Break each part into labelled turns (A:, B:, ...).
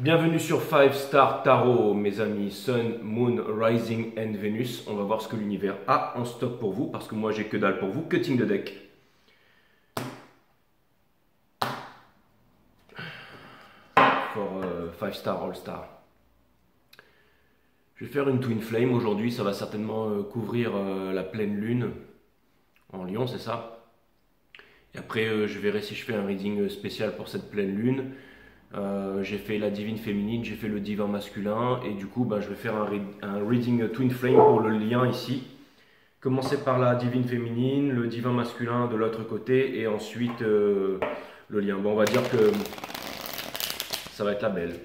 A: Bienvenue sur 5 Star Tarot, mes amis. Sun, Moon, Rising and Venus. On va voir ce que l'univers a en stock pour vous, parce que moi j'ai que dalle pour vous. Cutting the deck. For 5 Star All Star. Je vais faire une Twin Flame aujourd'hui. Ça va certainement couvrir la pleine lune en Lion, c'est ça. Et après, je verrai si je fais un reading spécial pour cette pleine lune. J'ai fait la divine féminine, j'ai fait le divin masculin et du coup je vais faire un reading Twin Flame pour le lien ici. Commencer par la divine féminine, le divin masculin de l'autre côté et ensuite le lien. Bon, on va dire que ça va être la belle.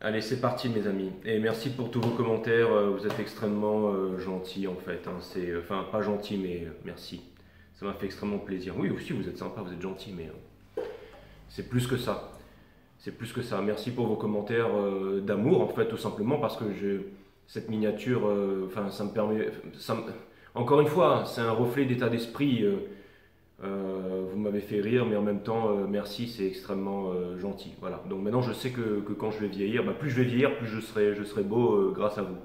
A: Allez, c'est parti mes amis. Et merci pour tous vos commentaires, vous êtes extrêmement gentils en fait. Hein. Enfin, pas gentil mais merci. Ça m'a fait extrêmement plaisir. Oui, aussi, vous êtes sympa, vous êtes gentil, mais c'est plus que ça. C'est plus que ça. Merci pour vos commentaires d'amour, en fait, tout simplement, parce que cette miniature, enfin, ça me permet... encore une fois, c'est un reflet d'état d'esprit. Vous m'avez fait rire, mais en même temps, merci, c'est extrêmement gentil. Voilà. Donc maintenant, je sais que quand je vais vieillir, plus je vais vieillir, plus je serai beau grâce à vous.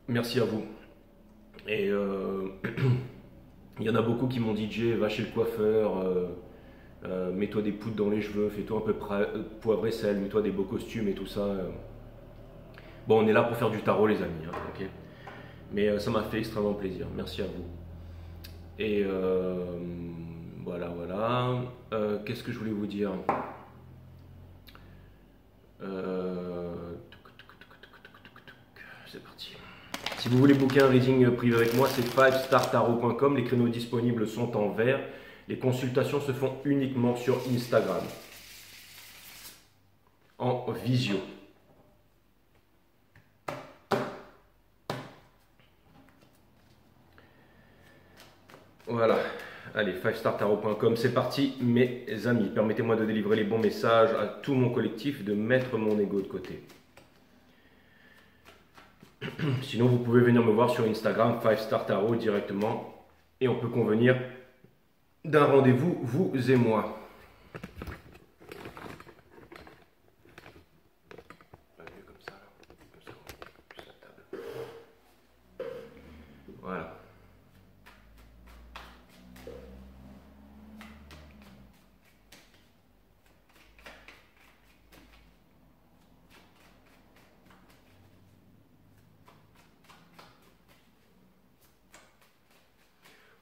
A: Merci à vous. Et... il y en a beaucoup qui m'ont dit Jay, va chez le coiffeur, mets-toi des poudres dans les cheveux, fais-toi un peu poivre et sel, mets-toi des beaux costumes et tout ça. Bon, on est là pour faire du tarot, les amis, hein, ok. Mais ça m'a fait extrêmement plaisir. Merci à vous. Et voilà. Qu'est-ce que je voulais vous dire? C'est parti. Si vous voulez booker un reading privé avec moi, c'est 5startarot.com. Les créneaux disponibles sont en vert. Les consultations se font uniquement sur Instagram. En visio. Voilà. Allez, 5startarot.com, c'est parti mes amis. Permettez-moi de délivrer les bons messages à tout mon collectif, de mettre mon ego de côté. Sinon, vous pouvez venir me voir sur Instagram, 5 Star Tarot directement, et on peut convenir d'un rendez-vous, vous et moi. Voilà.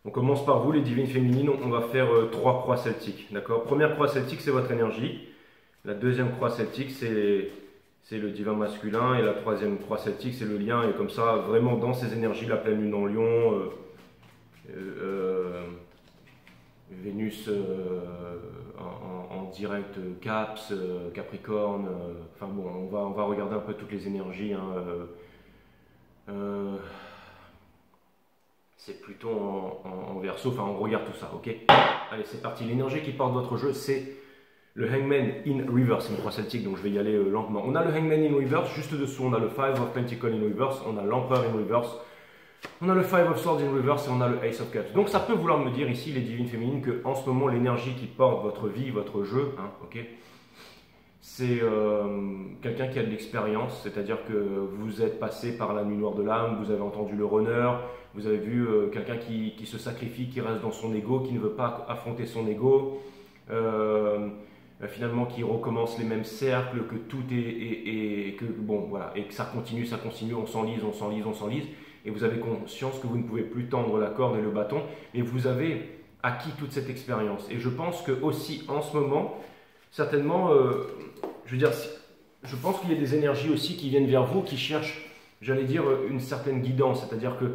A: On commence par vous, les divines féminines. On va faire 3 croix celtiques. D'accord. Première croix celtique, c'est votre énergie. La deuxième croix celtique, c'est le divin masculin. Et la troisième croix celtique, c'est le lien. Et comme ça, vraiment dans ces énergies, la pleine lune en Lion, Vénus en direct, Caps, Capricorne. Enfin bon, on va regarder un peu toutes les énergies. Hein, c'est plutôt en verso, enfin on regarde tout ça, ok? Allez, c'est parti. L'énergie qui porte votre jeu, c'est le Hangman in Reverse, c'est une croix celtique, donc je vais y aller lentement. On a le Hangman in Reverse, juste dessous on a le Five of Pentacles in Reverse, on a l'Empereur in Reverse, on a le Five of Swords in Reverse et on a le Ace of Cups. Donc ça peut vouloir me dire ici, les divines féminines, que en ce moment l'énergie qui porte votre vie, votre jeu, hein, ok? C'est quelqu'un qui a de l'expérience, c'est-à-dire que vous êtes passé par la nuit noire de l'âme, vous avez entendu le runner, vous avez vu quelqu'un qui se sacrifie, qui reste dans son ego, qui ne veut pas affronter son ego, finalement qui recommence les mêmes cercles, que tout et que bon voilà, et que ça continue, on s'enlise, et vous avez conscience que vous ne pouvez plus tendre la corde et le bâton, et vous avez acquis toute cette expérience. Et je pense que aussi en ce moment, certainement, je veux dire, je pense qu'il y a des énergies aussi qui viennent vers vous, qui cherchent, j'allais dire, une certaine guidance. C'est-à-dire que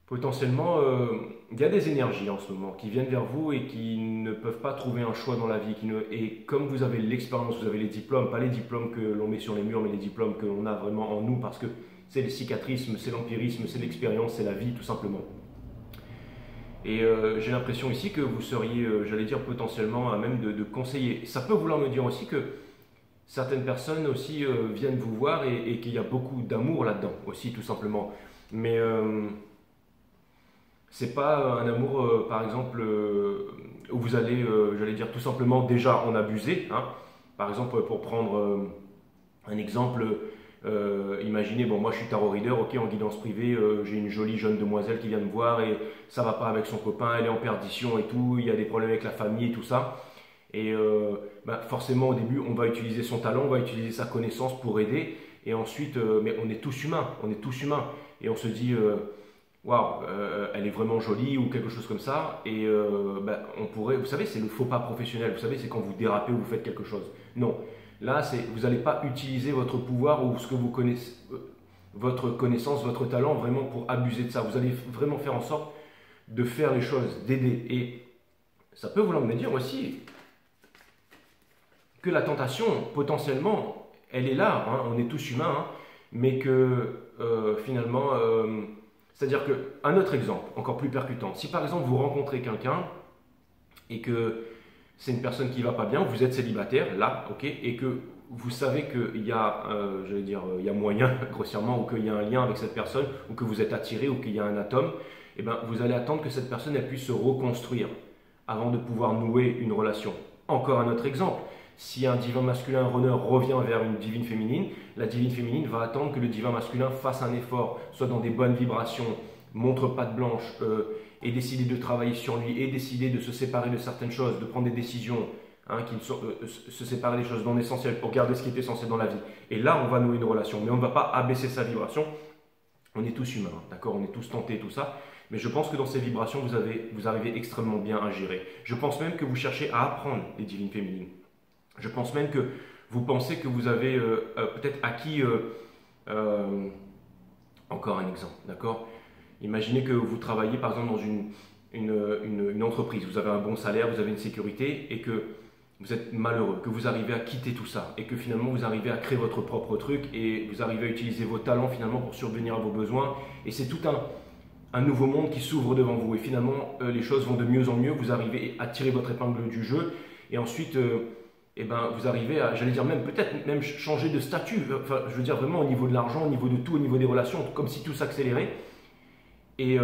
A: potentiellement, il y a des énergies en ce moment qui viennent vers vous et qui ne peuvent pas trouver un choix dans la vie. Et comme vous avez l'expérience, vous avez les diplômes, pas les diplômes que l'on met sur les murs, mais les diplômes que l'on a vraiment en nous, parce que c'est le cicatrisme, c'est l'empirisme, c'est l'expérience, c'est la vie, tout simplement. Et j'ai l'impression ici que vous seriez, j'allais dire, potentiellement à même de conseiller. Ça peut vouloir me dire aussi que certaines personnes aussi viennent vous voir et qu'il y a beaucoup d'amour là-dedans aussi, tout simplement. Mais c'est pas un amour, par exemple, vous allez, j'allais dire tout simplement déjà en abuser. Hein. Par exemple, pour prendre un exemple, imaginez, bon, moi je suis tarot reader, ok, en guidance privée, j'ai une jolie jeune demoiselle qui vient me voir et ça va pas avec son copain, elle est en perdition et tout, il y a des problèmes avec la famille et tout ça. Et forcément, au début, on va utiliser son talent, on va utiliser sa connaissance pour aider. Et ensuite, mais on est tous humains, on est tous humains. Et on se dit, waouh, elle est vraiment jolie ou quelque chose comme ça. Et on pourrait, vous savez, c'est le faux pas professionnel. Vous savez, c'est quand vous dérapez ou vous faites quelque chose. Non, là, vous n'allez pas utiliser votre pouvoir ou ce que vous connaissez, votre connaissance, votre talent vraiment pour abuser de ça. Vous allez vraiment faire en sorte de faire les choses, d'aider. Et ça peut vous l'emmener dire aussi que la tentation, potentiellement, elle est là, hein, on est tous humains, hein, mais que finalement, c'est-à-dire qu'un autre exemple, encore plus percutant, si par exemple vous rencontrez quelqu'un et que c'est une personne qui ne va pas bien, vous êtes célibataire, là, ok, et que vous savez qu'il y a, j'allais dire, il y a moyen, grossièrement, ou qu'il y a un lien avec cette personne, ou que vous êtes attiré, ou qu'il y a un atome, eh bien, vous allez attendre que cette personne elle puisse se reconstruire avant de pouvoir nouer une relation. Encore un autre exemple. Si un divin masculin runner revient vers une divine féminine, la divine féminine va attendre que le divin masculin fasse un effort, soit dans des bonnes vibrations, montre patte blanche, et décider de travailler sur lui, et décider de se séparer de certaines choses, de prendre des décisions, hein, se séparer des choses non essentielles pour garder ce qui est essentiel dans la vie. Et là, on va nouer une relation, mais on ne va pas abaisser sa vibration. On est tous humains, d'accord, on est tous tentés, tout ça. Mais je pense que dans ces vibrations, vous arrivez extrêmement bien à gérer. Je pense même que vous cherchez à apprendre les divines féminines. Je pense même que vous pensez que vous avez peut-être acquis, encore un exemple, d'accord? Imaginez que vous travaillez par exemple dans une entreprise, vous avez un bon salaire, vous avez une sécurité et que vous êtes malheureux, que vous arrivez à quitter tout ça et que finalement vous arrivez à créer votre propre truc et vous arrivez à utiliser vos talents finalement pour subvenir à vos besoins et c'est tout un nouveau monde qui s'ouvre devant vous et finalement les choses vont de mieux en mieux, vous arrivez à tirer votre épingle du jeu et ensuite vous arrivez à, j'allais dire même peut-être même changer de statut, enfin je veux dire vraiment au niveau de l'argent, au niveau de tout, au niveau des relations, comme si tout s'accélérait. Et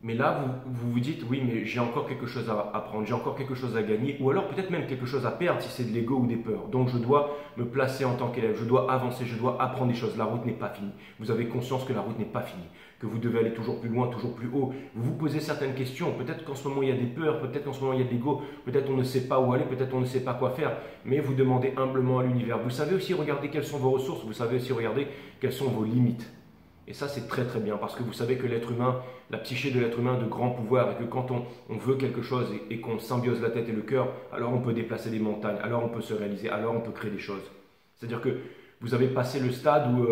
A: mais là, vous dites, oui, mais j'ai encore quelque chose à apprendre, j'ai encore quelque chose à gagner, ou alors peut-être même quelque chose à perdre si c'est de l'ego ou des peurs. Donc je dois me placer en tant qu'élève, je dois avancer, je dois apprendre des choses. La route n'est pas finie. Vous avez conscience que la route n'est pas finie, que vous devez aller toujours plus loin, toujours plus haut. Vous vous posez certaines questions. Peut-être qu'en ce moment il y a des peurs, peut-être qu'en ce moment il y a de l'ego, peut-être on ne sait pas où aller, peut-être on ne sait pas quoi faire, mais vous demandez humblement à l'univers. Vous savez aussi regarder quelles sont vos ressources, vous savez aussi regarder quelles sont vos limites. Et ça, c'est très très bien parce que vous savez que l'être humain, la psyché de l'être humain a de grands pouvoirs et que quand on veut quelque chose et qu'on symbiose la tête et le cœur, alors on peut déplacer des montagnes, alors on peut se réaliser, alors on peut créer des choses. C'est-à-dire que vous avez passé le stade où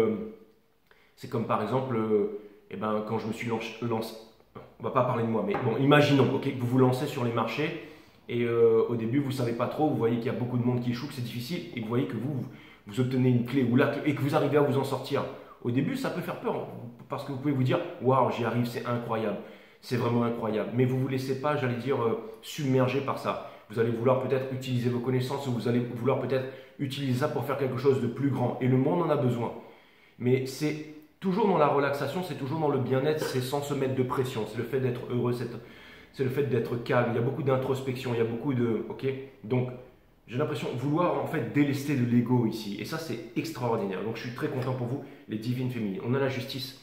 A: c'est comme par exemple, quand je me suis lancé, on va pas parler de moi, mais bon, imaginons que vous vous lancez sur les marchés et au début vous savez pas trop, vous voyez qu'il y a beaucoup de monde qui échoue, que c'est difficile et vous voyez que vous obtenez une clé ou la clé et que vous arrivez à vous en sortir. Au début, ça peut faire peur parce que vous pouvez vous dire « Waouh, j'y arrive, c'est incroyable, c'est vraiment incroyable ». Mais vous ne vous laissez pas, j'allais dire, submerger par ça. Vous allez vouloir peut-être utiliser vos connaissances ou vous allez vouloir peut-être utiliser ça pour faire quelque chose de plus grand. Et le monde en a besoin. Mais c'est toujours dans la relaxation, c'est toujours dans le bien-être, c'est sans se mettre de pression. C'est le fait d'être heureux, c'est le fait d'être calme. Il y a beaucoup d'introspection, il y a beaucoup de… Ok. Donc, j'ai l'impression de vouloir en fait délester de l'ego ici. Et ça, c'est extraordinaire. Donc, je suis très content pour vous, les divines féminines. On a la justice.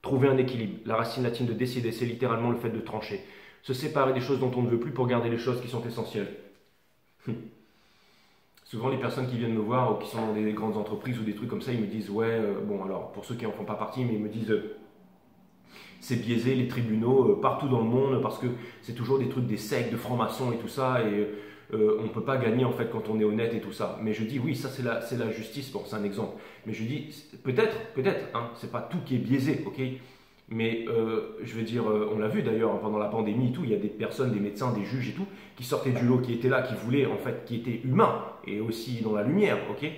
A: Trouver un équilibre. La racine latine de décider, c'est littéralement le fait de trancher. Se séparer des choses dont on ne veut plus pour garder les choses qui sont essentielles. Souvent, les personnes qui viennent me voir ou qui sont dans des grandes entreprises ou des trucs comme ça, ils me disent « Ouais, bon, alors, pour ceux qui n'en font pas partie, mais ils me disent… c'est biaisé, les tribunaux, partout dans le monde, parce que c'est toujours des trucs, des sectes, de francs-maçons et tout ça, et… on ne peut pas gagner en fait quand on est honnête et tout ça. Mais je dis oui, ça c'est la justice, bon c'est un exemple. Mais je dis peut-être, hein, c'est pas tout qui est biaisé, ok. Mais je veux dire, on l'a vu d'ailleurs hein, pendant la pandémie et tout, il y a des personnes, des médecins, des juges et tout, qui sortaient du lot, qui étaient là, qui voulaient en fait, qui étaient humains et aussi dans la lumière, ok.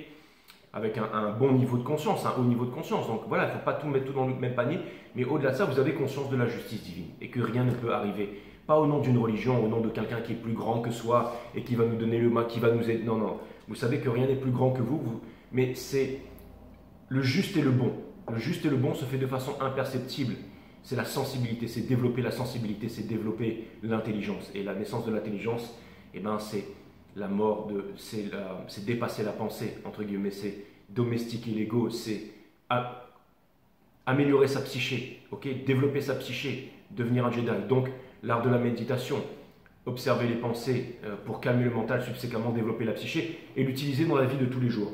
A: Avec un bon niveau de conscience, un haut niveau de conscience. Donc voilà, il ne faut pas tout mettre tout dans le même panier, mais au-delà de ça, vous avez conscience de la justice divine et que rien ne peut arriver. Pas au nom d'une religion, au nom de quelqu'un qui est plus grand que soi et qui va nous donner le mal, qui va nous aider. Non, non. Vous savez que rien n'est plus grand que vous, mais c'est le juste et le bon. Le juste et le bon se fait de façon imperceptible. c'est la sensibilité, c'est développer la sensibilité, c'est développer l'intelligence. Et la naissance de l'intelligence, eh ben, c'est la mort de, c'est dépasser la pensée, entre guillemets, c'est domestiquer l'ego, c'est améliorer sa psyché, ok, développer sa psyché, devenir un Jedi. Donc, l'art de la méditation, observer les pensées pour calmer le mental, subséquemment développer la psyché et l'utiliser dans la vie de tous les jours.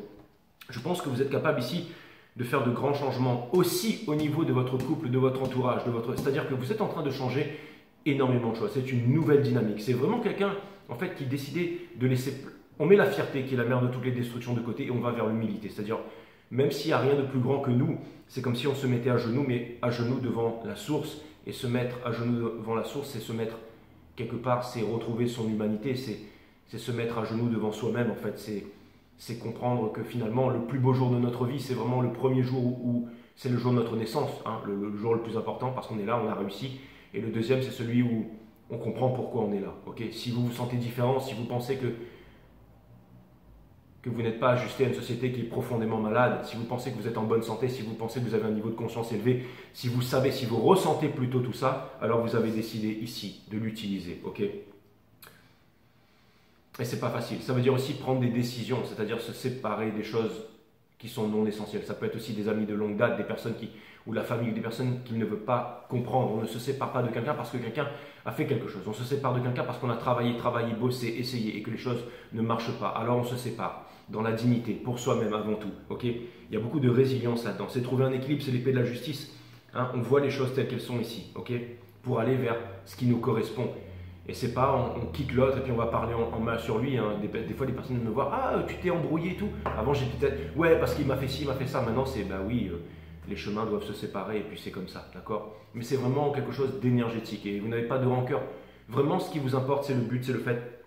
A: Je pense que vous êtes capable ici de faire de grands changements aussi au niveau de votre couple, de votre entourage, c'est-à-dire que vous êtes en train de changer énormément de choses. C'est une nouvelle dynamique. C'est vraiment quelqu'un en fait qui décidait de laisser. On met la fierté qui est la mère de toutes les destructions de côté et on va vers l'humilité. C'est-à-dire même s'il n'y a rien de plus grand que nous, c'est comme si on se mettait à genoux, mais à genoux devant la source. Et se mettre à genoux devant la source, c'est se mettre quelque part, c'est retrouver son humanité, c'est se mettre à genoux devant soi-même. En fait, c'est comprendre que finalement, le plus beau jour de notre vie, c'est vraiment le premier jour où c'est le jour de notre naissance, hein, le jour le plus important parce qu'on est là, on a réussi. Et le deuxième, c'est celui où on comprend pourquoi on est là. Okay, si vous vous sentez différent, si vous pensez que vous n'êtes pas ajusté à une société qui est profondément malade, si vous pensez que vous êtes en bonne santé, si vous pensez que vous avez un niveau de conscience élevé, si vous savez, si vous ressentez plutôt tout ça, alors vous avez décidé ici de l'utiliser. Okay, et c'est pas facile. Ça veut dire aussi prendre des décisions, c'est-à-dire se séparer des choses qui sont non essentielles. Ça peut être aussi des amis de longue date, des personnes ou la famille, des personnes qui ne veulent pas comprendre. On ne se sépare pas de quelqu'un parce que quelqu'un a fait quelque chose. On se sépare de quelqu'un parce qu'on a travaillé, bossé, essayé et que les choses ne marchent pas. Alors on se sépare dans la dignité, pour soi-même avant tout. Okay, il y a beaucoup de résilience là-dedans. C'est trouver un équilibre, c'est l'épée de la justice. Hein, on voit les choses telles qu'elles sont ici, okay, pour aller vers ce qui nous correspond. Et c'est pas on quitte l'autre et puis on va parler en mal sur lui. Hein. Des fois, les personnes me voient, ah, tu t'es embrouillé et tout. Avant, j'étais peut-être, ouais, parce qu'il m'a fait ci, il m'a fait ça. Maintenant, c'est, bah oui, les chemins doivent se séparer et puis c'est comme ça, d'accord? Mais c'est vraiment quelque chose d'énergétique et vous n'avez pas de rancœur. Vraiment, ce qui vous importe, c'est le but, c'est le fait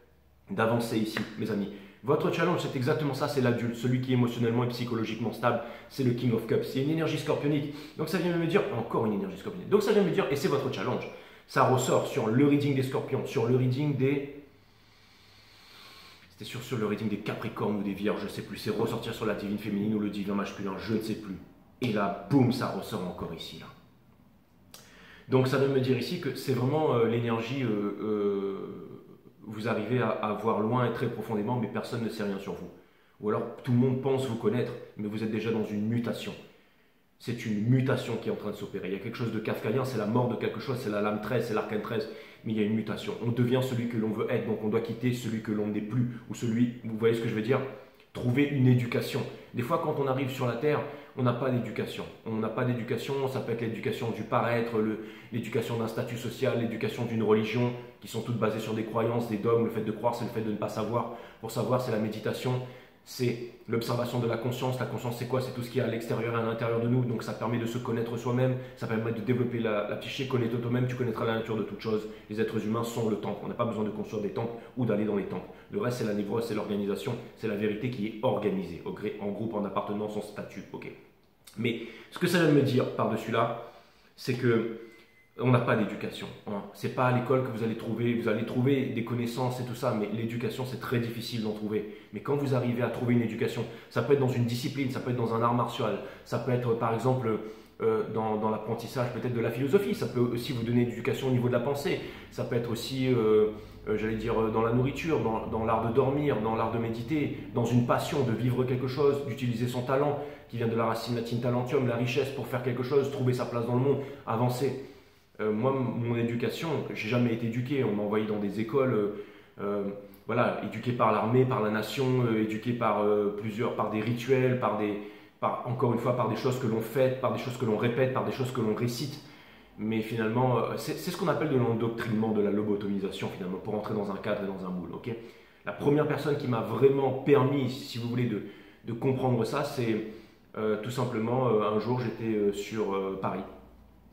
A: d'avancer ici, mes amis. Votre challenge, c'est exactement ça, c'est l'adulte, celui qui est émotionnellement et psychologiquement stable, c'est le King of Cups. C'est une énergie scorpionique. Donc ça vient de me dire, encore une énergie scorpionique. Donc ça vient de me dire, et c'est votre challenge. Ça ressort sur le reading des scorpions, sur le reading des... C'était sur le reading des capricornes ou des vierges, je ne sais plus. C'est ressortir sur la divine féminine ou le divin masculin, je ne sais plus. Et là, boum, ça ressort encore ici. Là. Donc ça veut me dire ici que c'est vraiment l'énergie, vous arrivez à voir loin et très profondément, mais personne ne sait rien sur vous. Ou alors tout le monde pense vous connaître, mais vous êtes déjà dans une mutation. C'est une mutation qui est en train de s'opérer. Il y a quelque chose de kafkaïen, c'est la mort de quelque chose, c'est la lame 13, c'est l'arcane 13, mais il y a une mutation. On devient celui que l'on veut être, donc on doit quitter celui que l'on n'est plus, ou celui, vous voyez ce que je veux dire? Trouver une éducation. Des fois, quand on arrive sur la Terre, on n'a pas d'éducation. On n'a pas d'éducation, ça peut être l'éducation du paraître, l'éducation d'un statut social, l'éducation d'une religion, qui sont toutes basées sur des croyances, des dogmes. Le fait de croire, c'est le fait de ne pas savoir. Pour savoir, c'est la méditation. C'est l'observation de la conscience. La conscience, c'est quoi? C'est tout ce qui est à l'extérieur et à l'intérieur de nous. Donc, ça permet de se connaître soi-même. Ça permet de développer la psyché. Connais-toi toi-même, tu connaîtras la nature de toute chose. Les êtres humains sont le temple. On n'a pas besoin de construire des temples ou d'aller dans les temples. Le reste, c'est la névrose, c'est l'organisation. C'est la vérité qui est organisée, en groupe, en appartenance, en statut. Ok. Mais ce que ça vient de me dire par-dessus là, c'est que on n'a pas d'éducation. Hein. Ce n'est pas à l'école que vous allez trouver des connaissances et tout ça, mais l'éducation, c'est très difficile d'en trouver. Mais quand vous arrivez à trouver une éducation, ça peut être dans une discipline, ça peut être dans un art martial, ça peut être par exemple dans l'apprentissage peut-être de la philosophie, ça peut aussi vous donner l'éducation au niveau de la pensée, ça peut être aussi, j'allais dire, dans la nourriture, dans l'art de dormir, dans l'art de méditer, dans une passion de vivre quelque chose, d'utiliser son talent, qui vient de la racine latine talentium, la richesse pour faire quelque chose, trouver sa place dans le monde, avancer. Moi, mon éducation, j'ai jamais été éduqué. On m'a envoyé dans des écoles, voilà, éduqué par l'armée, par la nation, éduqué par par des rituels, encore une fois, par des choses que l'on fait, par des choses que l'on répète, par des choses que l'on récite. Mais finalement, c'est ce qu'on appelle de l'endoctrinement, de la lobotomisation, finalement, pour entrer dans un cadre et dans un moule. Okay, la première personne qui m'a vraiment permis, si vous voulez, de comprendre ça, c'est tout simplement, un jour, j'étais sur Paris.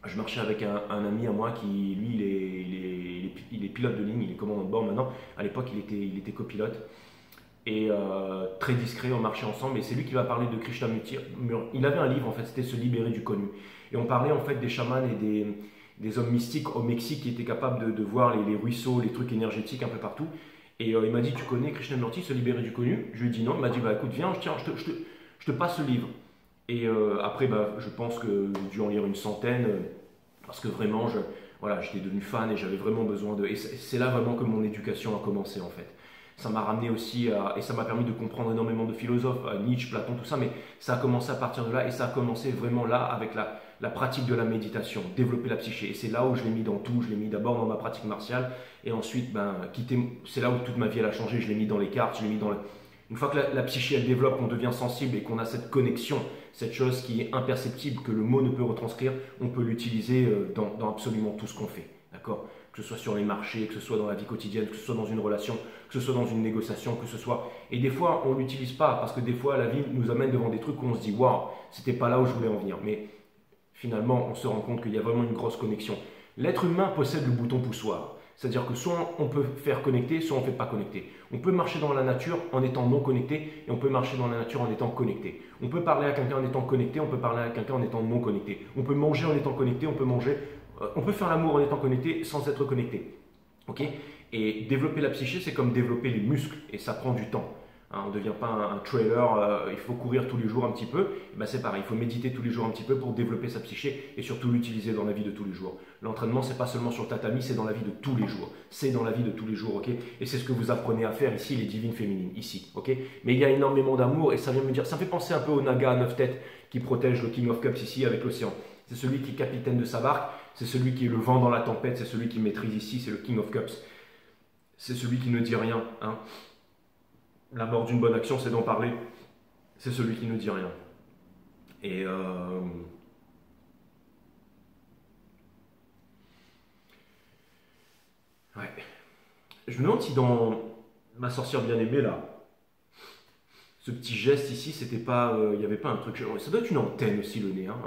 A: Je marchais avec un ami à moi qui, lui, il est pilote de ligne, il est commandant de bord maintenant. À l'époque, il était copilote. Et très discret, on marchait ensemble. Et c'est lui qui va parler de Krishnamurti. Il avait un livre, en fait, c'était Se libérer du connu. Et on parlait, en fait, des chamans et des hommes mystiques au Mexique qui étaient capables de voir les ruisseaux, les trucs énergétiques un peu partout. Et il m'a dit, tu connais Krishnamurti, Se libérer du connu? Je lui ai dit non. Il m'a dit, bah écoute, viens, tiens, je te passe ce livre. Et après, bah, je pense que j'ai dû en lire une centaine. parce que vraiment, voilà, j'étais devenu fan et j'avais vraiment besoin de... Et c'est là vraiment que mon éducation a commencé en fait. Ça m'a ramené aussi et ça m'a permis de comprendre énormément de philosophes, Nietzsche, Platon, tout ça, mais ça a commencé à partir de là et ça a commencé vraiment là avec la pratique de la méditation, développer la psyché. Et c'est là où je l'ai mis dans tout, je l'ai mis d'abord dans ma pratique martiale et ensuite, c'est là où toute ma vie elle a changé, je l'ai mis dans les cartes, je l'ai mis dans Une fois que la psyché elle développe, qu'on devient sensible et qu'on a cette connexion, cette chose qui est imperceptible, que le mot ne peut retranscrire, on peut l'utiliser dans absolument tout ce qu'on fait. D'accord ? Que ce soit sur les marchés, que ce soit dans la vie quotidienne, que ce soit dans une relation, que ce soit dans une négociation, que ce soit... Et des fois, on ne l'utilise pas parce que des fois, la vie nous amène devant des trucs où on se dit « Waouh, c'était pas là où je voulais en venir ». Mais finalement, on se rend compte qu'il y a vraiment une grosse connexion. L'être humain possède le bouton poussoir. C'est-à-dire que soit on peut faire connecter, soit on ne fait pas connecter. On peut marcher dans la nature en étant non connecté et on peut marcher dans la nature en étant connecté. On peut parler à quelqu'un en étant connecté, on peut parler à quelqu'un en étant non connecté. On peut manger en étant connecté, on peut faire l'amour en étant connecté sans être connecté. Okay, et développer la psyché, c'est comme développer les muscles et ça prend du temps. On ne devient pas un trailer, il faut courir tous les jours un petit peu. C'est pareil, il faut méditer tous les jours un petit peu pour développer sa psyché et surtout l'utiliser dans la vie de tous les jours. L'entraînement, c'est pas seulement sur le tatami, c'est dans la vie de tous les jours. C'est dans la vie de tous les jours, ok. Et c'est ce que vous apprenez à faire ici, les divines féminines, ici, ok. Mais il y a énormément d'amour et ça vient me dire, ça me fait penser un peu au Naga à 9 têtes qui protège le King of Cups ici avec l'océan. C'est celui qui est capitaine de sa barque, c'est celui qui est le vent dans la tempête, c'est celui qui maîtrise ici, c'est le King of Cups. C'est celui qui ne dit rien, hein. La mort d'une bonne action, c'est d'en parler. C'est celui qui ne dit rien. Et ouais. Je me demande si dans Ma sorcière bien-aimée, là, ce petit geste ici, c'était pas... il n'y avait pas un truc... Ça doit être une antenne aussi, le nez, hein.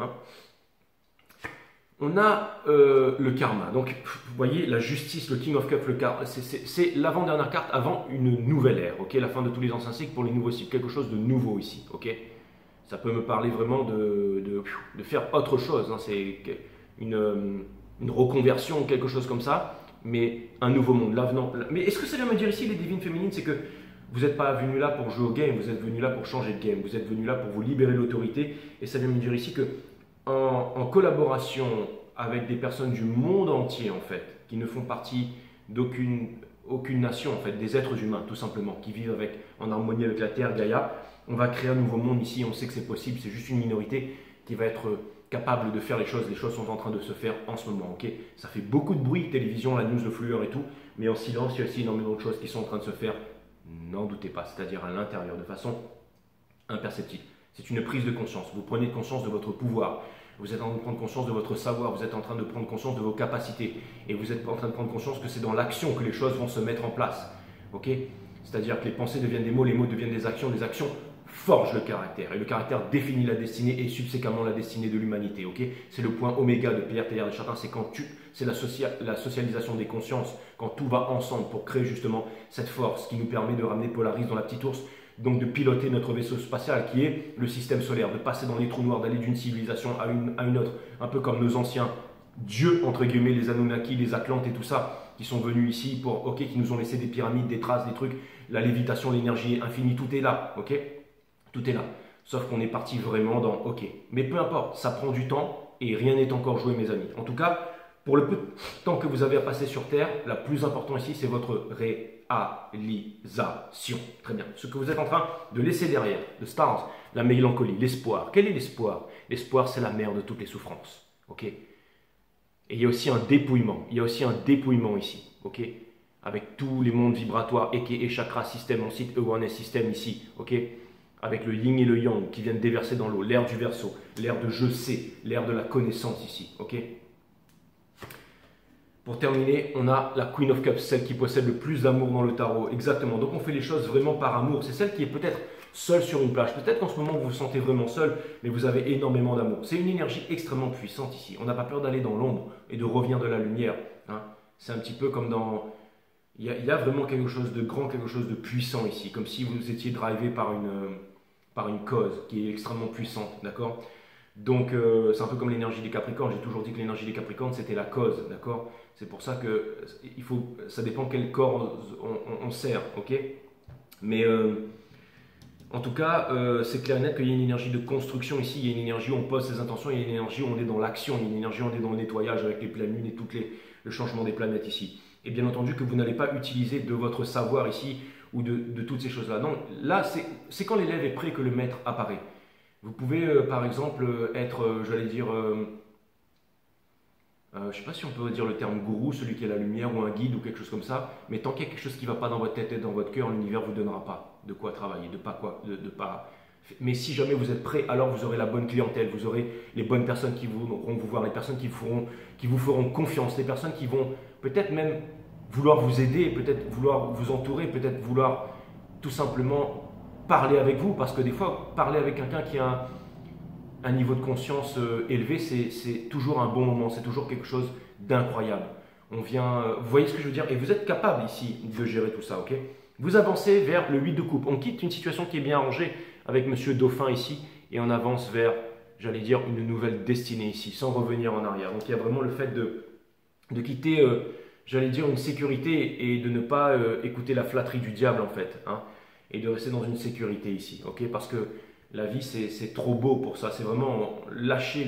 A: On a le karma. Donc, vous voyez, la justice, le King of Cups, le karma, c'est l'avant-dernière carte avant une nouvelle ère, ok. La fin de tous les anciens cycles pour les nouveaux cycles. Quelque chose de nouveau ici, ok. Ça peut me parler vraiment de faire autre chose. Hein. C'est une reconversion, quelque chose comme ça. Mais un nouveau monde, l'avenant. Mais est-ce que ça vient me dire ici, les divines féminines, c'est que vous n'êtes pas venu là pour jouer au game, vous êtes venu là pour changer de game. Vous êtes venu là pour vous libérer de l'autorité. Et ça vient me dire ici que en collaboration avec des personnes du monde entier, en fait, qui ne font partie aucune nation, en fait, des êtres humains, tout simplement, qui vivent en harmonie avec la Terre, Gaïa, on va créer un nouveau monde ici, on sait que c'est possible, c'est juste une minorité qui va être capable de faire les choses sont en train de se faire en ce moment, ok. Ça fait beaucoup de bruit, télévision, la news, le flueur et tout, mais en silence, il y a aussi énormément de choses qui sont en train de se faire, n'en doutez pas, c'est-à-dire à l'intérieur, de façon imperceptible. C'est une prise de conscience, vous prenez conscience de votre pouvoir, vous êtes en train de prendre conscience de votre savoir, vous êtes en train de prendre conscience de vos capacités, et vous êtes en train de prendre conscience que c'est dans l'action que les choses vont se mettre en place, ok. C'est-à-dire que les pensées deviennent des mots deviennent des actions forgent le caractère, et le caractère définit la destinée et subséquemment la destinée de l'humanité, ok. C'est le point oméga de Pierre Teilhard de Chardin, c'est la socialisation des consciences, quand tout va ensemble pour créer justement cette force qui nous permet de ramener Polaris dans la petite ours, donc de piloter notre vaisseau spatial qui est le système solaire, de passer dans les trous noirs, d'aller d'une civilisation à une autre, un peu comme nos anciens dieux, entre guillemets, les Anunnaki, les Atlantes et tout ça, qui sont venus ici qui nous ont laissé des pyramides, des traces, des trucs, la lévitation, l'énergie infinie, tout est là, ok. Tout est là, sauf qu'on est parti vraiment dans ok. Mais peu importe, ça prend du temps et rien n'est encore joué, mes amis. En tout cas, pour le peu de temps que vous avez à passer sur Terre, la plus importante ici, c'est votre réalisation. Très bien. Ce que vous êtes en train de laisser derrière, de stars, la mélancolie, l'espoir. Quel est l'espoir? L'espoir, c'est la mère de toutes les souffrances. Ok. Et il y a aussi un dépouillement. Il y a aussi un dépouillement ici. Ok. Avec tous les mondes vibratoires, et chakra système, on cite awareness system ici. Ok. Avec le yin et le yang qui viennent déverser dans l'eau, l'ère du Verseau, l'ère de je sais, l'ère de la connaissance ici, ok. Pour terminer, on a la Queen of Cups, celle qui possède le plus d'amour dans le tarot, exactement. Donc on fait les choses vraiment par amour, c'est celle qui est peut-être seule sur une plage. Peut-être qu'en ce moment vous vous sentez vraiment seul, mais vous avez énormément d'amour. C'est une énergie extrêmement puissante ici. On n'a pas peur d'aller dans l'ombre et de revenir de la lumière. Hein. C'est un petit peu comme dans... Il y a vraiment quelque chose de grand, quelque chose de puissant ici, comme si vous étiez drivé par une cause qui est extrêmement puissante, d'accord. Donc c'est un peu comme l'énergie des Capricornes, j'ai toujours dit que l'énergie des Capricornes c'était la cause, d'accord. C'est pour ça que ça dépend quel corps on sert, ok. Mais En tout cas, c'est clair et net qu'il y a une énergie de construction ici, il y a une énergie où on pose ses intentions, il y a une énergie où on est dans l'action, il y a une énergie où on est dans le nettoyage avec les pleines lunes et le changement des planètes ici. Et bien entendu que vous n'allez pas utiliser de votre savoir ici ou de toutes ces choses-là. Non, là, c'est quand l'élève est prêt que le maître apparaît. Vous pouvez, par exemple, être, j'allais dire, je ne sais pas si on peut dire le terme gourou, celui qui est la lumière, ou un guide, ou quelque chose comme ça, mais tant qu'il y a quelque chose qui ne va pas dans votre tête et dans votre cœur, l'univers ne vous donnera pas de quoi travailler, de pas quoi, de pas. Mais si jamais vous êtes prêt, alors vous aurez la bonne clientèle, vous aurez les bonnes personnes qui voudront vous voir, les personnes qui vous feront confiance, les personnes qui vont peut-être même vouloir vous aider, peut-être vouloir vous entourer, peut-être vouloir tout simplement parler avec vous, parce que des fois, parler avec quelqu'un qui a un niveau de conscience élevé, c'est toujours un bon moment, c'est toujours quelque chose d'incroyable. On vient, vous voyez ce que je veux dire? Et vous êtes capable ici de gérer tout ça, ok? Vous avancez vers le 8 de coupe. On quitte une situation qui est bien rangée avec Monsieur Dauphin ici et on avance vers, j'allais dire, une nouvelle destinée ici, sans revenir en arrière. Donc il y a vraiment le fait de quitter, j'allais dire, une sécurité et de ne pas écouter la flatterie du diable en fait, hein, et de rester dans une sécurité ici, ok? Parce que la vie, c'est trop beau pour ça. C'est vraiment lâcher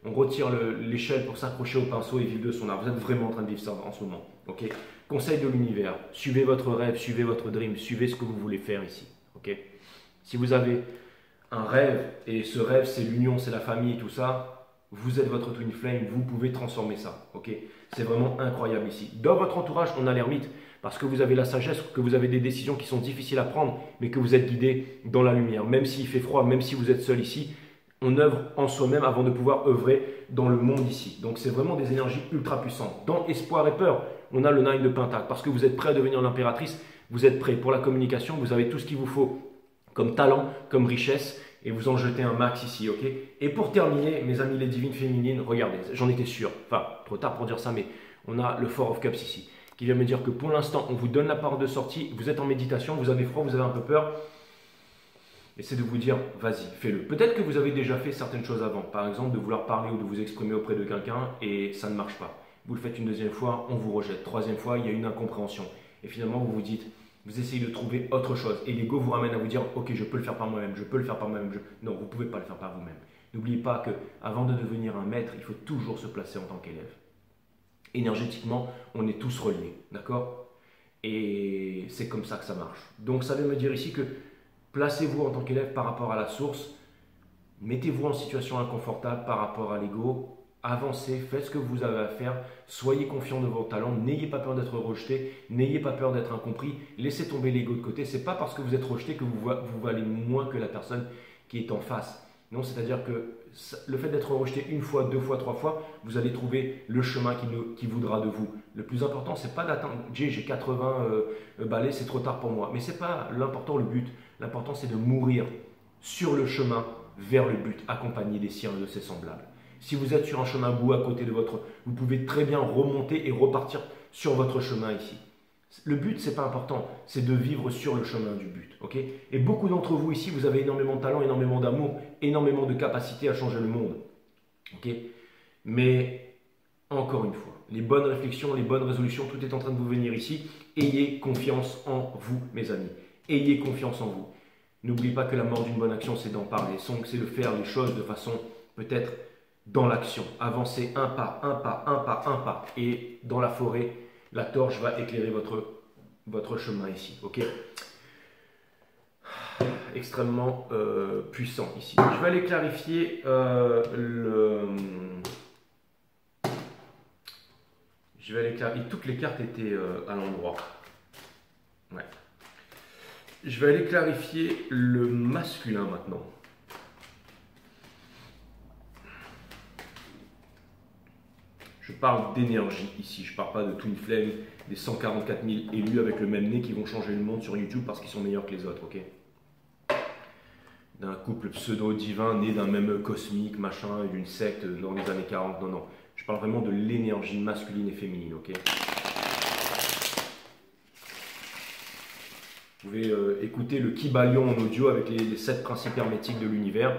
A: on retire l'échelle pour s'accrocher au pinceau et vivre de son art. Vous êtes vraiment en train de vivre ça en ce moment. Ok? Conseil de l'univers. Suivez votre rêve, suivez votre dream, suivez ce que vous voulez faire ici. Ok? Si vous avez un rêve et ce rêve, c'est l'union, c'est la famille et tout ça, vous êtes votre twin flame, vous pouvez transformer ça. Ok? C'est vraiment incroyable ici. Dans votre entourage, on a l'ermite. Parce que vous avez la sagesse, que vous avez des décisions qui sont difficiles à prendre, mais que vous êtes guidé dans la lumière. Même s'il fait froid, même si vous êtes seul ici, on œuvre en soi-même avant de pouvoir œuvrer dans le monde ici. Donc c'est vraiment des énergies ultra puissantes. Dans espoir et peur, on a le 9 de Pentacle. Parce que vous êtes prêt à devenir l'impératrice, vous êtes prêt pour la communication, vous avez tout ce qu'il vous faut comme talent, comme richesse, et vous en jetez un max ici, ok? Et pour terminer, mes amis les divines féminines, regardez, j'en étais sûr, enfin, trop tard pour dire ça, mais on a le Four of Cups ici, qui vient me dire que pour l'instant, on vous donne la porte de sortie, vous êtes en méditation, vous avez froid, vous avez un peu peur, et c'est de vous dire, vas-y, fais-le. Peut-être que vous avez déjà fait certaines choses avant, par exemple de vouloir parler ou de vous exprimer auprès de quelqu'un, et ça ne marche pas. Vous le faites une deuxième fois, on vous rejette. Troisième fois, il y a une incompréhension. Et finalement, vous vous dites, vous essayez de trouver autre chose. Et l'ego vous ramène à vous dire, ok, je peux le faire par moi-même, je peux le faire par moi-même. Non, vous ne pouvez pas le faire par vous-même. N'oubliez pas qu'avant de devenir un maître, il faut toujours se placer en tant qu'élève. Énergétiquement, on est tous reliés, d'accord? Et c'est comme ça que ça marche. Donc ça veut me dire ici que placez-vous en tant qu'élève par rapport à la source, mettez-vous en situation inconfortable par rapport à l'ego, avancez, faites ce que vous avez à faire, soyez confiant de vos talents, n'ayez pas peur d'être rejeté, n'ayez pas peur d'être incompris, laissez tomber l'ego de côté. C'est pas parce que vous êtes rejeté que vous valez moins que la personne qui est en face. Non, c'est-à-dire que le fait d'être rejeté une fois, deux fois, trois fois, vous allez trouver le chemin qui voudra de vous. Le plus important, c'est pas d'attendre, j'ai 80 balais, c'est trop tard pour moi. Mais c'est pas l'important, le but. L'important, c'est de mourir sur le chemin vers le but, accompagné des siens et de ses semblables. Si vous êtes sur un chemin bout à côté de votre, vous pouvez très bien remonter et repartir sur votre chemin ici. Le but, c'est pas important, c'est de vivre sur le chemin du but. Ok? Et beaucoup d'entre vous ici, vous avez énormément de talent, énormément d'amour, énormément de capacité à changer le monde. Ok? Mais encore une fois, les bonnes réflexions, les bonnes résolutions, tout est en train de vous venir ici. Ayez confiance en vous, mes amis. Ayez confiance en vous. N'oubliez pas que la mort d'une bonne action, c'est d'en parler. C'est de faire les choses de façon peut-être dans l'action. Avancez un pas, un pas, un pas, un pas. Et dans la forêt, la torche va éclairer votre chemin ici. Ok? Extrêmement puissant ici. Je vais aller clarifier Je vais aller clarifier. Toutes les cartes étaient à l'endroit. Ouais. Je vais aller clarifier le masculin maintenant. Je parle d'énergie ici, je ne parle pas de Twin Flame, des 144 000 élus avec le même nez qui vont changer le monde sur YouTube parce qu'ils sont meilleurs que les autres, ok? D'un couple pseudo-divin né d'un même cosmique, machin, d'une secte dans les années 40, non, non. Je parle vraiment de l'énergie masculine et féminine, ok? Vous pouvez écouter le Kybalion en audio avec les 7 principes hermétiques de l'univers,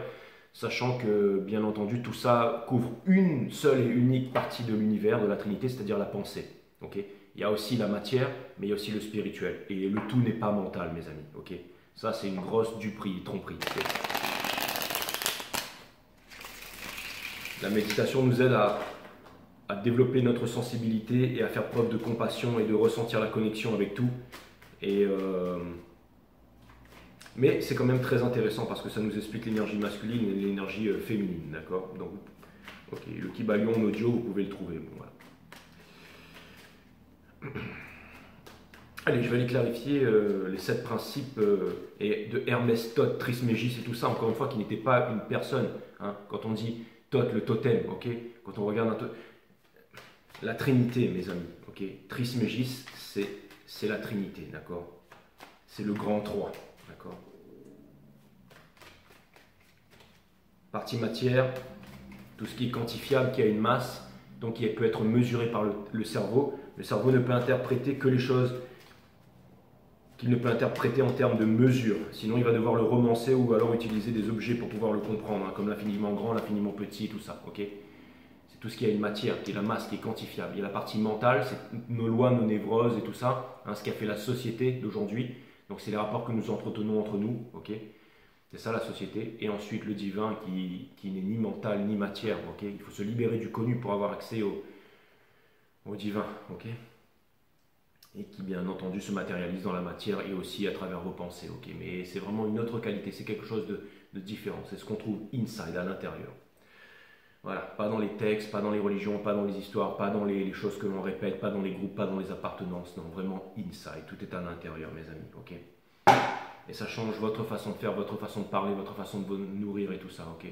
A: sachant que, bien entendu, tout ça couvre une seule et unique partie de l'univers, de la Trinité, c'est-à-dire la pensée. Okay? Il y a aussi la matière, mais il y a aussi le spirituel. Et le tout n'est pas mental, mes amis. Okay? Ça, c'est une grosse duperie, tromperie. La méditation nous aide à développer notre sensibilité et à faire preuve de compassion et de ressentir la connexion avec tout. Mais c'est quand même très intéressant parce que ça nous explique l'énergie masculine et l'énergie féminine, d'accord? Donc, ok, le Kybalion en audio, vous pouvez le trouver. Bon, voilà. Allez, je vais aller clarifier les 7 principes de Hermès, Thoth, Trismégis et tout ça, encore une fois, qui n'était pas une personne. Hein. Quand on dit Thoth, le totem, ok? Quand on regarde la Trinité, mes amis, ok? Trismégis, c'est la Trinité, d'accord? C'est le grand 3, d'accord? Partie matière, tout ce qui est quantifiable, qui a une masse, donc qui peut être mesuré par le cerveau. Le cerveau ne peut interpréter que les choses qu'il ne peut interpréter en termes de mesure. Sinon, il va devoir le romancer ou alors utiliser des objets pour pouvoir le comprendre, hein, comme l'infiniment grand, l'infiniment petit, tout ça. Ok? C'est tout ce qui a une matière, qui est la masse, qui est quantifiable. Il y a la partie mentale, c'est nos lois, nos névroses et tout ça, hein, ce qui a fait la société d'aujourd'hui. Donc, c'est les rapports que nous entretenons entre nous. Ok? C'est ça la société. Et ensuite, le divin qui n'est ni mental ni matière. Ok? Il faut se libérer du connu pour avoir accès au divin. Ok? Et qui bien entendu se matérialise dans la matière et aussi à travers vos pensées. Ok, mais c'est vraiment une autre qualité, c'est quelque chose de différent, c'est ce qu'on trouve inside, à l'intérieur. Voilà, pas dans les textes, pas dans les religions, pas dans les histoires, pas dans les choses que l'on répète, pas dans les groupes, pas dans les appartenances, non, vraiment inside, tout est à l'intérieur mes amis, ok. Et ça change votre façon de faire, votre façon de parler, votre façon de vous nourrir et tout ça, ok.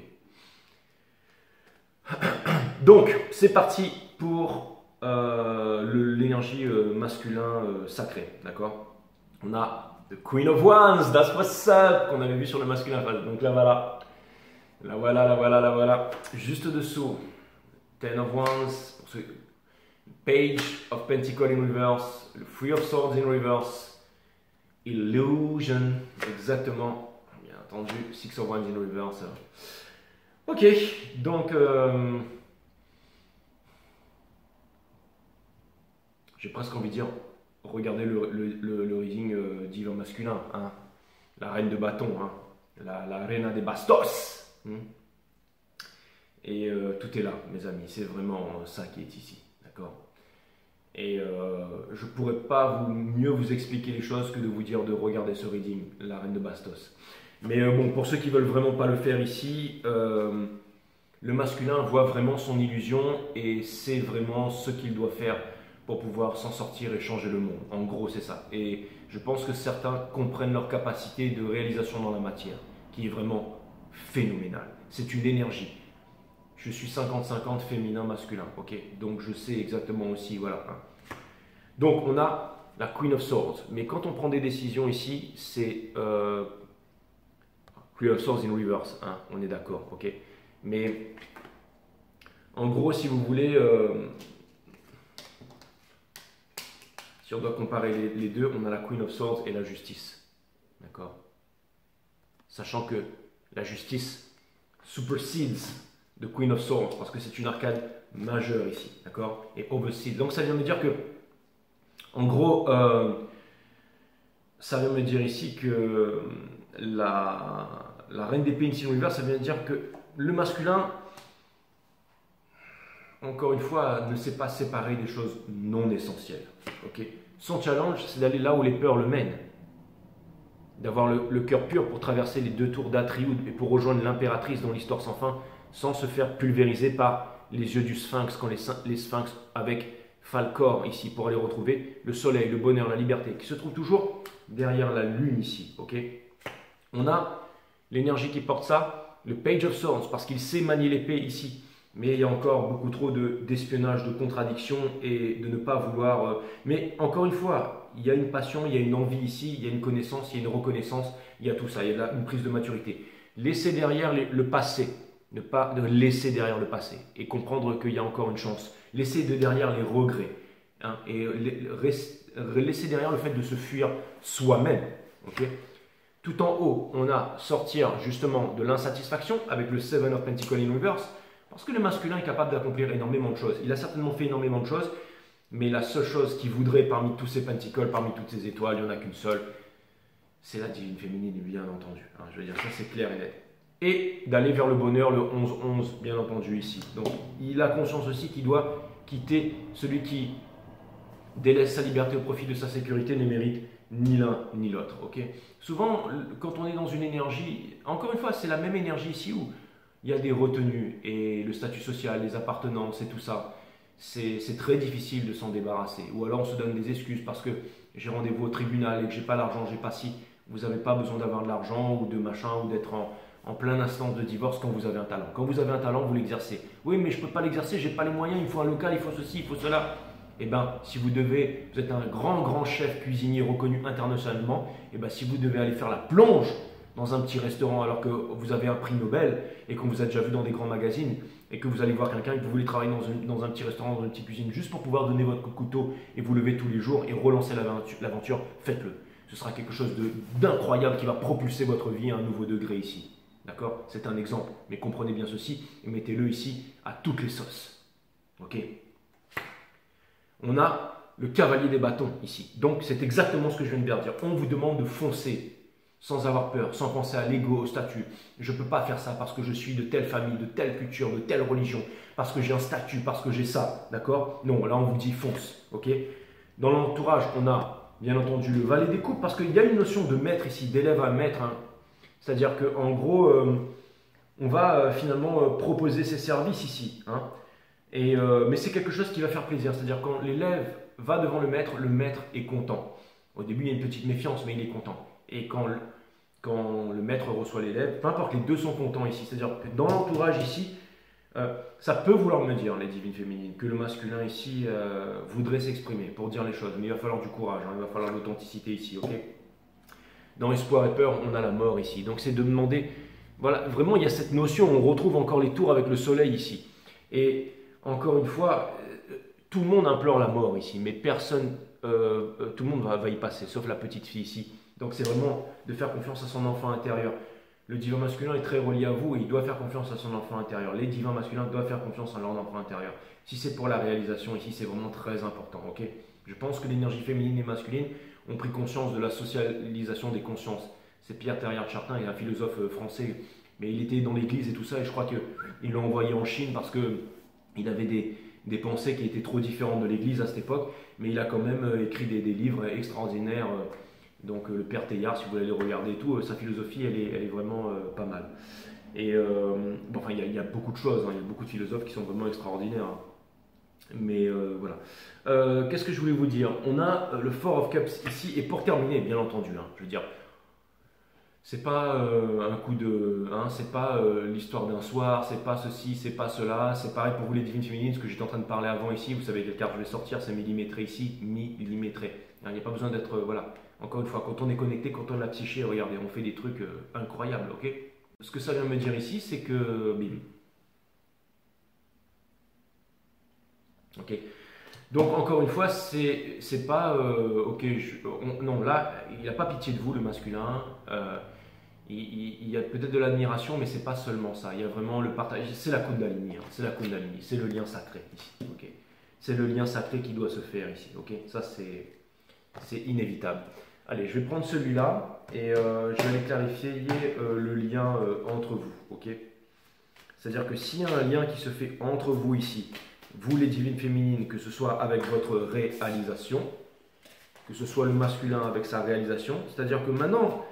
A: Donc, c'est parti pour l'énergie masculin sacré, d'accord? On a The Queen of Wands, that's what's up, qu'on avait vu sur le masculin. Donc là voilà, la voilà, la voilà, la voilà. Juste dessous, Ten of Wands, Page of Pentacles in reverse, le Three of Swords in reverse, Illusion, exactement, bien entendu, Six of Wands in reverse. Ok, donc j'ai presque envie de dire, regardez le reading divin masculin, hein, la reine de bâton, hein, la reina de bastos. Hein, et tout est là, mes amis, c'est vraiment ça qui est ici, d'accord? Et je ne pourrais pas mieux vous expliquer les choses que de vous dire de regarder ce reading, la reine de bastos. Mais bon, pour ceux qui ne veulent vraiment pas le faire ici, le masculin voit vraiment son illusion et c'est vraiment ce qu'il doit faire pour pouvoir s'en sortir et changer le monde. En gros, c'est ça. Et je pense que certains comprennent leur capacité de réalisation dans la matière, qui est vraiment phénoménale. C'est une énergie. Je suis 50-50 féminin, masculin, ok? Donc je sais exactement aussi, voilà. Hein. Donc on a la Queen of Swords. Mais quand on prend des décisions ici, c'est Queen of Swords in reverse, hein, on est d'accord, ok? Mais en gros, si vous voulez... si on doit comparer les deux, on a la Queen of Swords et la justice. D'accord? Sachant que la justice supersedes the Queen of Swords, parce que c'est une arcade majeure ici. D'accord? Et overseed. Donc ça vient me dire que, en gros, ça vient me dire ici que la reine d'épée in reverse, ça vient me dire que le masculin, encore une fois, ne sait pas séparer des choses non essentielles. Okay. Son challenge, c'est d'aller là où les peurs le mènent. D'avoir le cœur pur pour traverser les 2 tours d'Atriou et pour rejoindre l'impératrice dans l'histoire sans fin, sans se faire pulvériser par les yeux du sphinx, quand les sphinx avec Falcor ici, pour aller retrouver le soleil, le bonheur, la liberté, qui se trouve toujours derrière la lune ici. Okay. On a l'énergie qui porte ça, le Page of Swords, parce qu'il sait manier l'épée ici. Mais il y a encore beaucoup trop d'espionnage, de contradictions et de ne pas vouloir... Mais encore une fois, il y a une passion, il y a une envie ici, il y a une connaissance, il y a une reconnaissance, il y a tout ça, il y a une prise de maturité. Laisser derrière le passé, ne pas laisser derrière le passé et comprendre qu'il y a encore une chance. Laisser derrière les regrets, hein, et laisser derrière le fait de se fuir soi-même. Okay. Tout en haut, on a sortir justement de l'insatisfaction avec le Seven of Pentacles in reverse. Parce que le masculin est capable d'accomplir énormément de choses. Il a certainement fait énormément de choses, mais la seule chose qu'il voudrait parmi tous ces pentacles, parmi toutes ces étoiles, il n'y en a qu'une seule, c'est la divine féminine, bien entendu. Hein, je veux dire, ça c'est clair et net. Et d'aller vers le bonheur, le 11-11, bien entendu, ici. Donc, il a conscience aussi qu'il doit quitter celui qui délaisse sa liberté au profit de sa sécurité, ne mérite ni l'un ni l'autre. Okay, souvent, quand on est dans une énergie, encore une fois, c'est la même énergie ici où il y a des retenues et le statut social, les appartenances et tout ça. C'est très difficile de s'en débarrasser. Ou alors on se donne des excuses parce que j'ai rendez-vous au tribunal et que j'ai pas l'argent, j'ai pas si. Vous n'avez pas besoin d'avoir de l'argent ou de machin ou d'être en plein instance de divorce quand vous avez un talent. Quand vous avez un talent, vous l'exercez. Oui, mais je ne peux pas l'exercer, j'ai pas les moyens, il faut un local, il faut ceci, il faut cela. Eh bien, si vous êtes un grand chef cuisinier reconnu internationalement, eh bien, si vous devez aller faire la plonge dans un petit restaurant alors que vous avez un prix Nobel et qu'on vous a déjà vu dans des grands magazines et que vous allez voir quelqu'un et que vous voulez travailler dans un petit restaurant, dans une petite cuisine, juste pour pouvoir donner votre coup de couteau et vous lever tous les jours et relancer l'aventure, faites-le. Ce sera quelque chose d'incroyable qui va propulser votre vie à un nouveau degré ici. D'accord? C'est un exemple, mais comprenez bien ceci et mettez-le ici à toutes les sauces. Ok? On a le cavalier des bâtons ici. Donc c'est exactement ce que je viens de bien dire. On vous demande de foncer sans avoir peur, sans penser à l'ego, au statut. Je ne peux pas faire ça parce que je suis de telle famille, de telle culture, de telle religion, parce que j'ai un statut, parce que j'ai ça. D'accord? Non, là on vous dit fonce. Ok? Dans l'entourage, on a bien entendu le valet des coupes parce qu'il y a une notion de maître ici, d'élève à maître. Hein. C'est-à-dire qu'en gros, on va finalement proposer ses services ici. Hein. Mais c'est quelque chose qui va faire plaisir. C'est-à-dire quand l'élève va devant le maître est content. Au début, il y a une petite méfiance, mais il est content. Et quand le maître reçoit l'élève, peu importe, les deux sont contents ici. C'est-à-dire que dans l'entourage ici, ça peut vouloir me dire, les divines féminines, que le masculin ici voudrait s'exprimer pour dire les choses. Mais il va falloir du courage, hein, il va falloir l'authenticité ici. Ok. Dans espoir et peur, on a la mort ici. Donc c'est de demander, voilà, vraiment il y a cette notion, on retrouve encore les tours avec le soleil ici. Et encore une fois, tout le monde implore la mort ici, mais personne, tout le monde va y passer, sauf la petite fille ici. Donc c'est vraiment de faire confiance à son enfant intérieur. Le divin masculin est très relié à vous et il doit faire confiance à son enfant intérieur. Les divins masculins doivent faire confiance à leur enfant intérieur. Si c'est pour la réalisation ici, c'est vraiment très important. Ok, je pense que l'énergie féminine et masculine ont pris conscience de la socialisation des consciences. C'est Pierre Teilhard-Chardin, il est un philosophe français, mais il était dans l'église et tout ça, et je crois qu'il l'a envoyé en Chine parce qu'il avait des pensées qui étaient trop différentes de l'église à cette époque, mais il a quand même écrit des livres extraordinaires. Donc le Père Teilhard, si vous voulez les regarder et tout, sa philosophie, elle est vraiment pas mal. Et bon, enfin, il y a beaucoup de choses, hein, il y a beaucoup de philosophes qui sont vraiment extraordinaires. Hein. Mais voilà. Qu'est-ce que je voulais vous dire? On a le Four of Cups ici, et pour terminer, bien entendu, hein, je veux dire, c'est pas un coup de. Hein, c'est pas l'histoire d'un soir, c'est pas ceci, c'est pas cela. C'est pareil pour vous les divines féminines, ce que j'étais en train de parler avant ici. Vous savez quelle carte je vais sortir, c'est millimétré ici, millimétré. Il n'y a pas besoin d'être. Voilà. Encore une fois, quand on est connecté, quand on a la psyché, regardez, on fait des trucs incroyables, ok? Ce que ça vient me dire ici, c'est que. Bim. Ok. Donc encore une fois, c'est pas ok. Non, là, il n'a pas pitié de vous, le masculin. Il y a peut-être de l'admiration, mais c'est pas seulement ça. Il y a vraiment le partage. C'est la Kundalini, hein, c'est la Kundalini, c'est le lien sacré ici. Ok. C'est le lien sacré qui doit se faire ici. Ok. Ça c'est inévitable. Allez, je vais prendre celui-là et je vais aller clarifier le lien entre vous. Ok. C'est-à-dire que s'il y a un lien qui se fait entre vous ici, vous les divines féminines, que ce soit avec votre réalisation, que ce soit le masculin avec sa réalisation, c'est-à-dire que maintenant,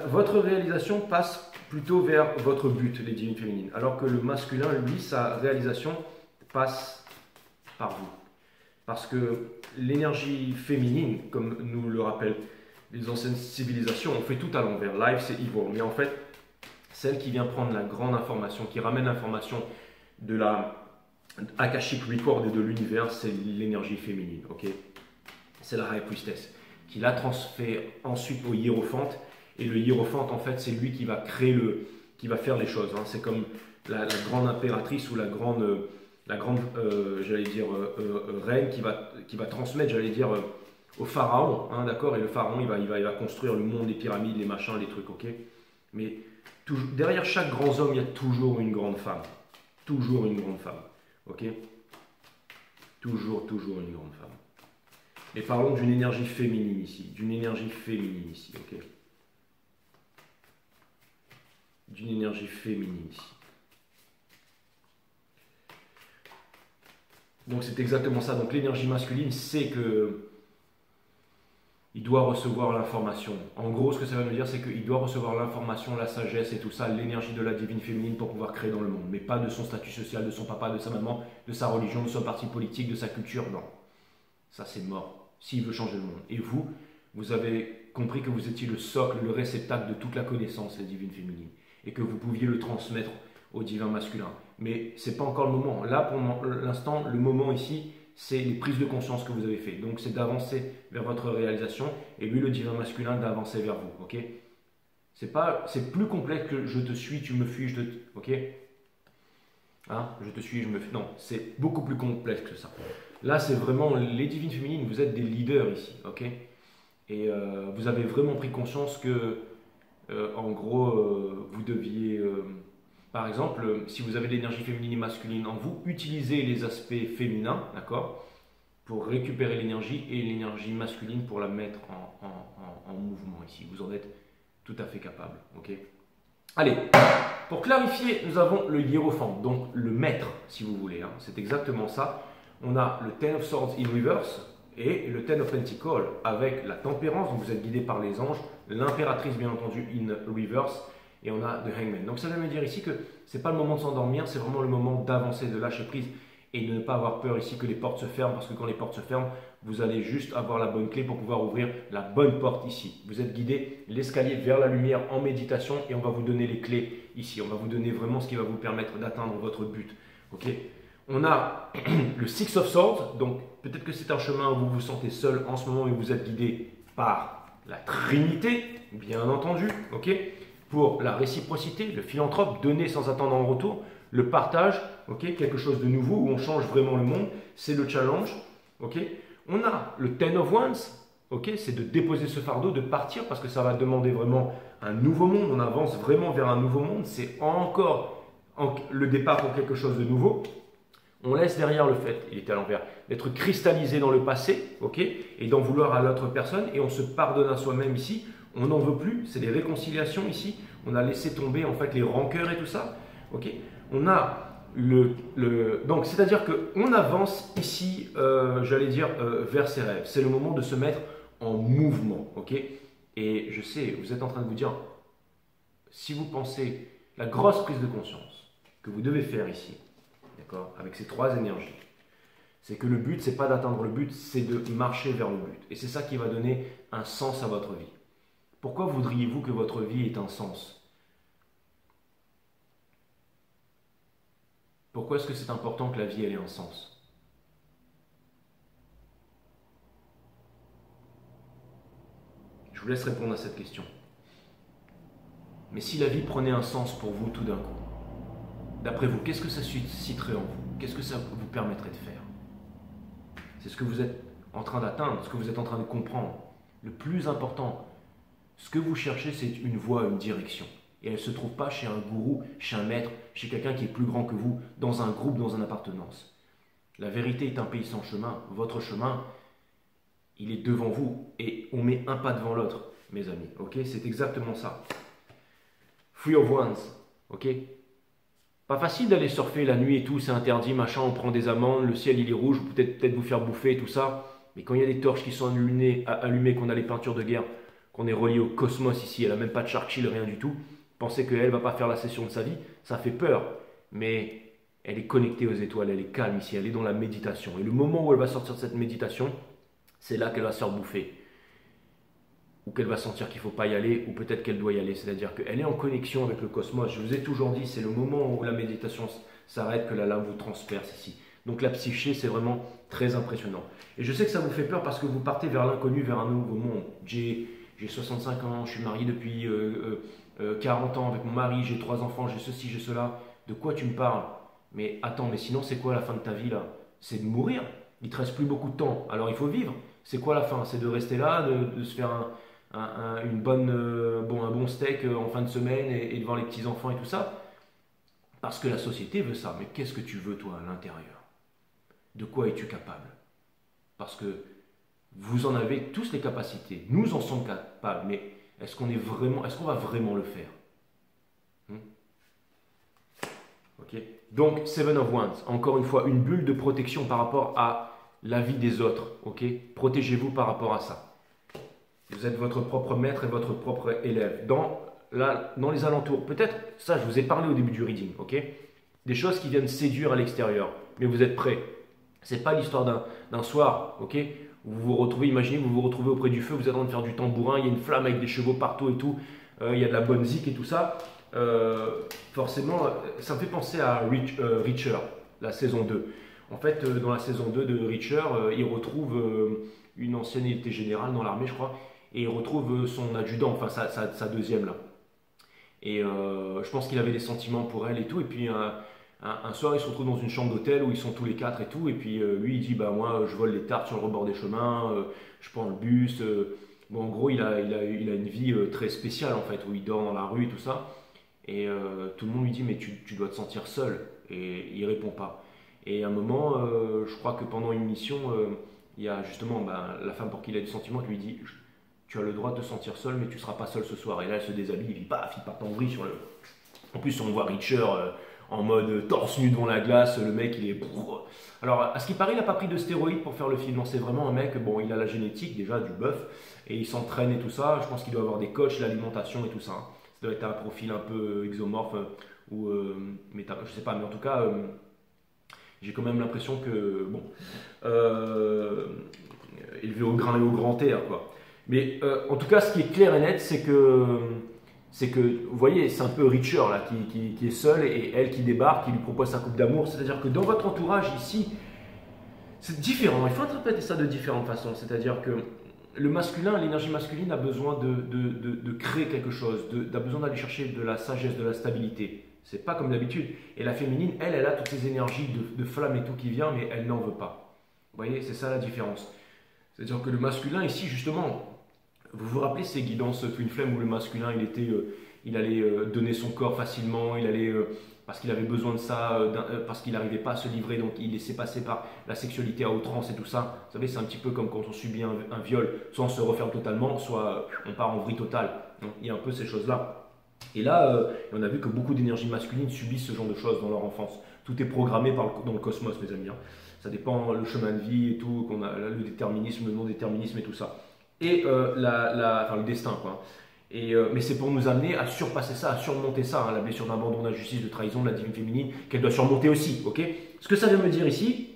A: votre réalisation passe plutôt vers votre but, les divines féminines, alors que le masculin, lui, sa réalisation passe par vous. Parce que l'énergie féminine, comme nous le rappellent les anciennes civilisations, on fait tout à l'envers. Life, c'est evil. Mais en fait, celle qui vient prendre la grande information, qui ramène l'information de la Akashic Record et de l'univers, c'est l'énergie féminine, ok? C'est la High Priestess qui la transfère ensuite au hiérophante, et le hiérophante, en fait, c'est lui qui va créer qui va faire les choses. Hein. C'est comme la grande impératrice ou la grande j'allais dire, reine qui va transmettre, j'allais dire, au pharaon, hein, d'accord? Et le pharaon, il va construire le monde, les pyramides, les machins, les trucs, ok? Mais derrière chaque grand homme, il y a toujours une grande femme. Toujours une grande femme. Ok? Toujours une grande femme. Et parlons d'une énergie féminine ici. D'une énergie féminine ici. Ok? d'une énergie féminine ici. Donc c'est exactement ça. Donc l'énergie masculine, c'est que il doit recevoir l'information. En gros, ce que ça veut nous dire, c'est qu'il doit recevoir l'information, la sagesse et tout ça, l'énergie de la divine féminine pour pouvoir créer dans le monde. Mais pas de son statut social, de son papa, de sa maman, de sa religion, de son parti politique, de sa culture. Non. Ça, c'est mort. S'il veut changer le monde. Et vous, vous avez compris que vous étiez le socle, le réceptacle de toute la connaissance, la divine féminine. Et que vous pouviez le transmettre au divin masculin. Mais ce n'est pas encore le moment. Là, pour l'instant, le moment ici, c'est les prises de conscience que vous avez faites. Donc, c'est d'avancer vers votre réalisation et lui, le divin masculin, d'avancer vers vous. Ok? C'est plus complexe que je te suis, tu me fuis, je te... Ok? Hein? Je te suis, je me fuis. Non, c'est beaucoup plus complexe que ça. Là, c'est vraiment les divines féminines, vous êtes des leaders ici. Ok? Et vous avez vraiment pris conscience que, en gros, vous deviez... par exemple, si vous avez de l'énergie féminine et masculine en vous, utilisez les aspects féminins, d'accord, pour récupérer l'énergie et l'énergie masculine pour la mettre en mouvement ici. Vous en êtes tout à fait capable, ok? Allez, pour clarifier, nous avons le hiérophant, donc le maître, si vous voulez. Hein, c'est exactement ça. On a le Ten of Swords in reverse et le Ten of Pentacles avec la tempérance, donc vous êtes guidé par les anges, l'impératrice bien entendu in reverse, et on a The Hangman. Donc ça veut me dire ici que ce n'est pas le moment de s'endormir, c'est vraiment le moment d'avancer, de lâcher prise et de ne pas avoir peur ici que les portes se ferment, parce que quand les portes se ferment, vous allez juste avoir la bonne clé pour pouvoir ouvrir la bonne porte ici. Vous êtes guidé l'escalier vers la lumière en méditation et on va vous donner les clés ici. On va vous donner vraiment ce qui va vous permettre d'atteindre votre but. Ok? On a le Six of Swords, donc peut-être que c'est un chemin où vous vous sentez seul en ce moment et vous êtes guidé par la Trinité, bien entendu. Ok? Pour la réciprocité, le philanthrope, donner sans attendre en retour, le partage, okay, quelque chose de nouveau où on change vraiment le monde, c'est le challenge. Okay. On a le Ten of Wands, okay, c'est de déposer ce fardeau, de partir parce que ça va demander vraiment un nouveau monde, on avance vraiment vers un nouveau monde, c'est encore le départ pour quelque chose de nouveau. On laisse derrière le fait, il était à l'envers, d'être cristallisé dans le passé, okay, et d'en vouloir à l'autre personne, et on se pardonne à soi-même ici. On n'en veut plus, c'est des réconciliations ici. On a laissé tomber en fait les rancœurs et tout ça. Ok. On a donc c'est-à-dire qu'on avance ici, j'allais dire vers ses rêves. C'est le moment de se mettre en mouvement. Ok. Et je sais, vous êtes en train de vous dire, si vous pensez la grosse prise de conscience que vous devez faire ici, d'accord, avec ces trois énergies, c'est que le but, c'est pas d'atteindre le but, c'est de marcher vers le but. Et c'est ça qui va donner un sens à votre vie. Pourquoi voudriez-vous que votre vie ait un sens? Pourquoi est-ce que c'est important que la vie ait un sens? Je vous laisse répondre à cette question. Mais si la vie prenait un sens pour vous tout d'un coup, d'après vous, qu'est-ce que ça susciterait en vous? Qu'est-ce que ça vous permettrait de faire? C'est ce que vous êtes en train d'atteindre, ce que vous êtes en train de comprendre. Le plus important, ce que vous cherchez, c'est une voie, une direction. Et elle ne se trouve pas chez un gourou, chez un maître, chez quelqu'un qui est plus grand que vous, dans un groupe, dans une appartenance. La vérité est un pays sans chemin. Votre chemin, il est devant vous. Et on met un pas devant l'autre, mes amis. Ok? C'est exactement ça. Free of Wands. Ok? Pas facile d'aller surfer la nuit et tout, c'est interdit, machin, on prend des amendes, le ciel il est rouge, vous peut-être vous faire bouffer et tout ça. Mais quand il y a des torches qui sont allumées, qu'on a les peintures de guerre, qu'on est relié au cosmos ici, elle n'a même pas de Churchill, rien du tout. Pensez qu'elle ne va pas faire la session de sa vie, ça fait peur. Mais elle est connectée aux étoiles, elle est calme ici, elle est dans la méditation. Et le moment où elle va sortir de cette méditation, c'est là qu'elle va se faire bouffer. Ou qu'elle va sentir qu'il ne faut pas y aller, ou peut-être qu'elle doit y aller. C'est-à-dire qu'elle est en connexion avec le cosmos. Je vous ai toujours dit, c'est le moment où la méditation s'arrête que la lame vous transperce ici. Donc la psyché, c'est vraiment très impressionnant. Et je sais que ça vous fait peur parce que vous partez vers l'inconnu, vers un nouveau monde. J'ai 65 ans, je suis marié depuis 40 ans avec mon mari, j'ai 3 enfants, j'ai ceci, j'ai cela. De quoi tu me parles? Mais attends, mais sinon c'est quoi la fin de ta vie là? C'est de mourir. Il ne te reste plus beaucoup de temps, alors il faut vivre. C'est quoi la fin? C'est de rester là, de se faire un bon steak en fin de semaine et de voir les petits-enfants et tout ça? Parce que la société veut ça. Mais qu'est-ce que tu veux toi à l'intérieur? De quoi es-tu capable? Parce que vous en avez tous les capacités. Nous en sommes capables. Mais est-ce qu'on va vraiment le faire? Ok. Donc, Seven of Wands, encore une fois, une bulle de protection par rapport à la vie des autres. Ok. Protégez-vous par rapport à ça. Vous êtes votre propre maître et votre propre élève. Dans les alentours, peut-être, ça, je vous ai parlé au début du reading. Ok. Des choses qui viennent séduire à l'extérieur. Mais vous êtes prêts. C'est pas l'histoire d'un soir. Ok. Vous vous retrouvez, imaginez, vous vous retrouvez auprès du feu, vous êtes en train de faire du tambourin, il y a une flamme avec des chevaux partout et tout, il y a de la bonne zik et tout ça. Forcément, ça me fait penser à Reacher, la saison 2. En fait, dans la saison 2 de Reacher, il retrouve une ancienne unité générale dans l'armée, je crois, et il retrouve son adjudant, enfin sa deuxième là. Et je pense qu'il avait des sentiments pour elle et tout, et puis un soir, ils se retrouvent dans une chambre d'hôtel où ils sont tous les quatre et tout. Et puis lui, il dit bah moi, je vole les tartes sur le rebord des chemins, je prends le bus. Bon, en gros, il a une vie très spéciale en fait, où il dort dans la rue et tout ça. Et tout le monde lui dit mais tu dois te sentir seul. Et il répond pas. Et à un moment, je crois que pendant une mission, il y a justement la femme pour qui il a du sentiment qui lui dit tu as le droit de te sentir seul, mais tu seras pas seul ce soir. Et là, elle se déshabille, il paf, il part en vrille sur le. En plus, on voit Reacher en mode torse nu devant la glace, le mec il est. Alors, à ce qui paraît, il n'a pas pris de stéroïdes pour faire le film. Non, c'est vraiment un mec, bon, il a la génétique déjà du bœuf et il s'entraîne et tout ça. Je pense qu'il doit avoir des coachs, l'alimentation et tout ça. Ça doit être un profil un peu exomorphe ou. Je sais pas, mais en tout cas, j'ai quand même l'impression que. Bon. Élevé au grain et au grand air, quoi. Mais en tout cas, ce qui est clair et net, c'est que, vous voyez, c'est un peu Reacher là, qui est seul et elle qui débarque, qui lui propose sa coupe d'amour. C'est-à-dire que dans votre entourage ici, c'est différent. Il faut interpréter ça de différentes façons. C'est-à-dire que le masculin, l'énergie masculine a besoin de créer quelque chose, a besoin d'aller chercher de la sagesse, de la stabilité. C'est pas comme d'habitude. Et la féminine, elle a toutes ces énergies de flamme et tout qui vient, mais elle n'en veut pas. Vous voyez, c'est ça la différence. C'est-à-dire que le masculin ici, justement, vous vous rappelez ces guidances Twin Flame où le masculin, il allait donner son corps facilement, il allait, parce qu'il avait besoin de ça, parce qu'il n'arrivait pas à se livrer, donc il laissait passer par la sexualité à outrance et tout ça. Vous savez, c'est un petit peu comme quand on subit un viol, soit on se referme totalement, soit on part en vrille totale. Donc, il y a un peu ces choses-là. Et là, on a vu que beaucoup d'énergie masculine subissent ce genre de choses dans leur enfance. Tout est programmé dans le cosmos, mes amis. Ça dépend le chemin de vie et tout, qu'on a le déterminisme, le non-déterminisme et tout ça. Et enfin, le destin, quoi. Mais c'est pour nous amener à surpasser ça, à surmonter ça, la blessure d'abandon, d'injustice, de trahison, de la divine féminine, qu'elle doit surmonter aussi, ok. Ce que ça vient me dire ici,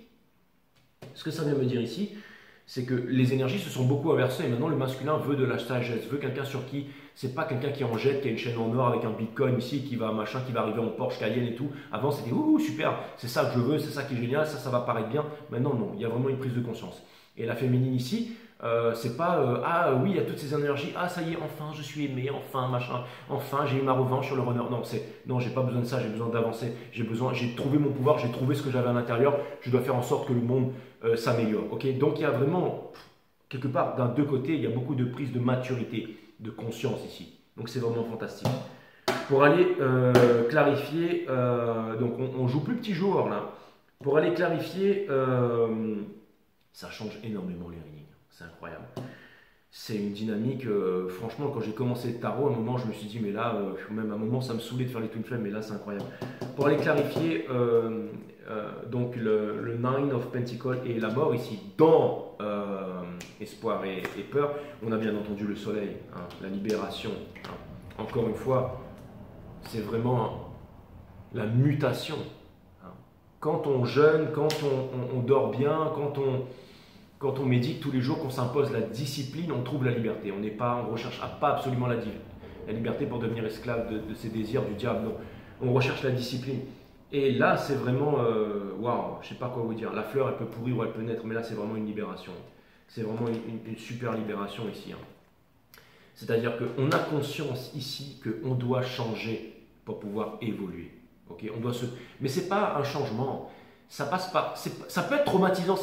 A: c'est que les énergies se sont beaucoup inversées. Et maintenant, le masculin veut de la sagesse, veut quelqu'un sur qui, c'est pas quelqu'un qui en jette, qui a une chaîne en or avec un bitcoin ici, qui va arriver en Porsche Cayenne et tout. Avant, c'était ouh, super, c'est ça que je veux, c'est ça qui est génial, ça va paraître bien. Maintenant, non, il y a vraiment une prise de conscience. Et la féminine ici, c'est pas ah oui, il y a toutes ces énergies, ah ça y est, enfin je suis aimé, enfin machin, enfin j'ai eu ma revanche sur le runner. Non, j'ai pas besoin de ça, j'ai besoin d'avancer, j'ai trouvé mon pouvoir, j'ai trouvé ce que j'avais à l'intérieur, je dois faire en sorte que le monde s'améliore. Ok, donc il y a vraiment quelque part d'un deux côtés, il y a beaucoup de prise de maturité, de conscience ici. Donc c'est vraiment fantastique. Pour aller clarifier, donc on joue plus petit joueur là. Pour aller clarifier, ça change énormément les readings. C'est incroyable. C'est une dynamique, franchement, quand j'ai commencé le tarot, à un moment, je me suis dit, mais là, même à un moment, ça me saoulait de faire les Twin Flames, mais là, c'est incroyable. Pour aller clarifier, donc le Nine of Pentacles et la mort ici, dans Espoir et Peur, on a bien entendu le soleil, hein, la libération. Hein. Encore une fois, c'est vraiment la mutation. Hein. Quand on jeûne, quand on dort bien, quand on médite tous les jours, qu'on s'impose la discipline, on trouve la liberté. On recherche pas absolument la liberté pour devenir esclave de ses désirs, du diable. Non, on recherche la discipline. Et là, c'est vraiment, waouh, je sais pas quoi vous dire. La fleur, elle peut pourrir ou elle peut naître, mais là, c'est vraiment une libération. C'est vraiment une super libération ici. Hein. C'est-à-dire qu'on a conscience ici qu'on doit changer pour pouvoir évoluer. Okay, mais c'est pas un changement. Ça passe pas. Ça peut être traumatisant,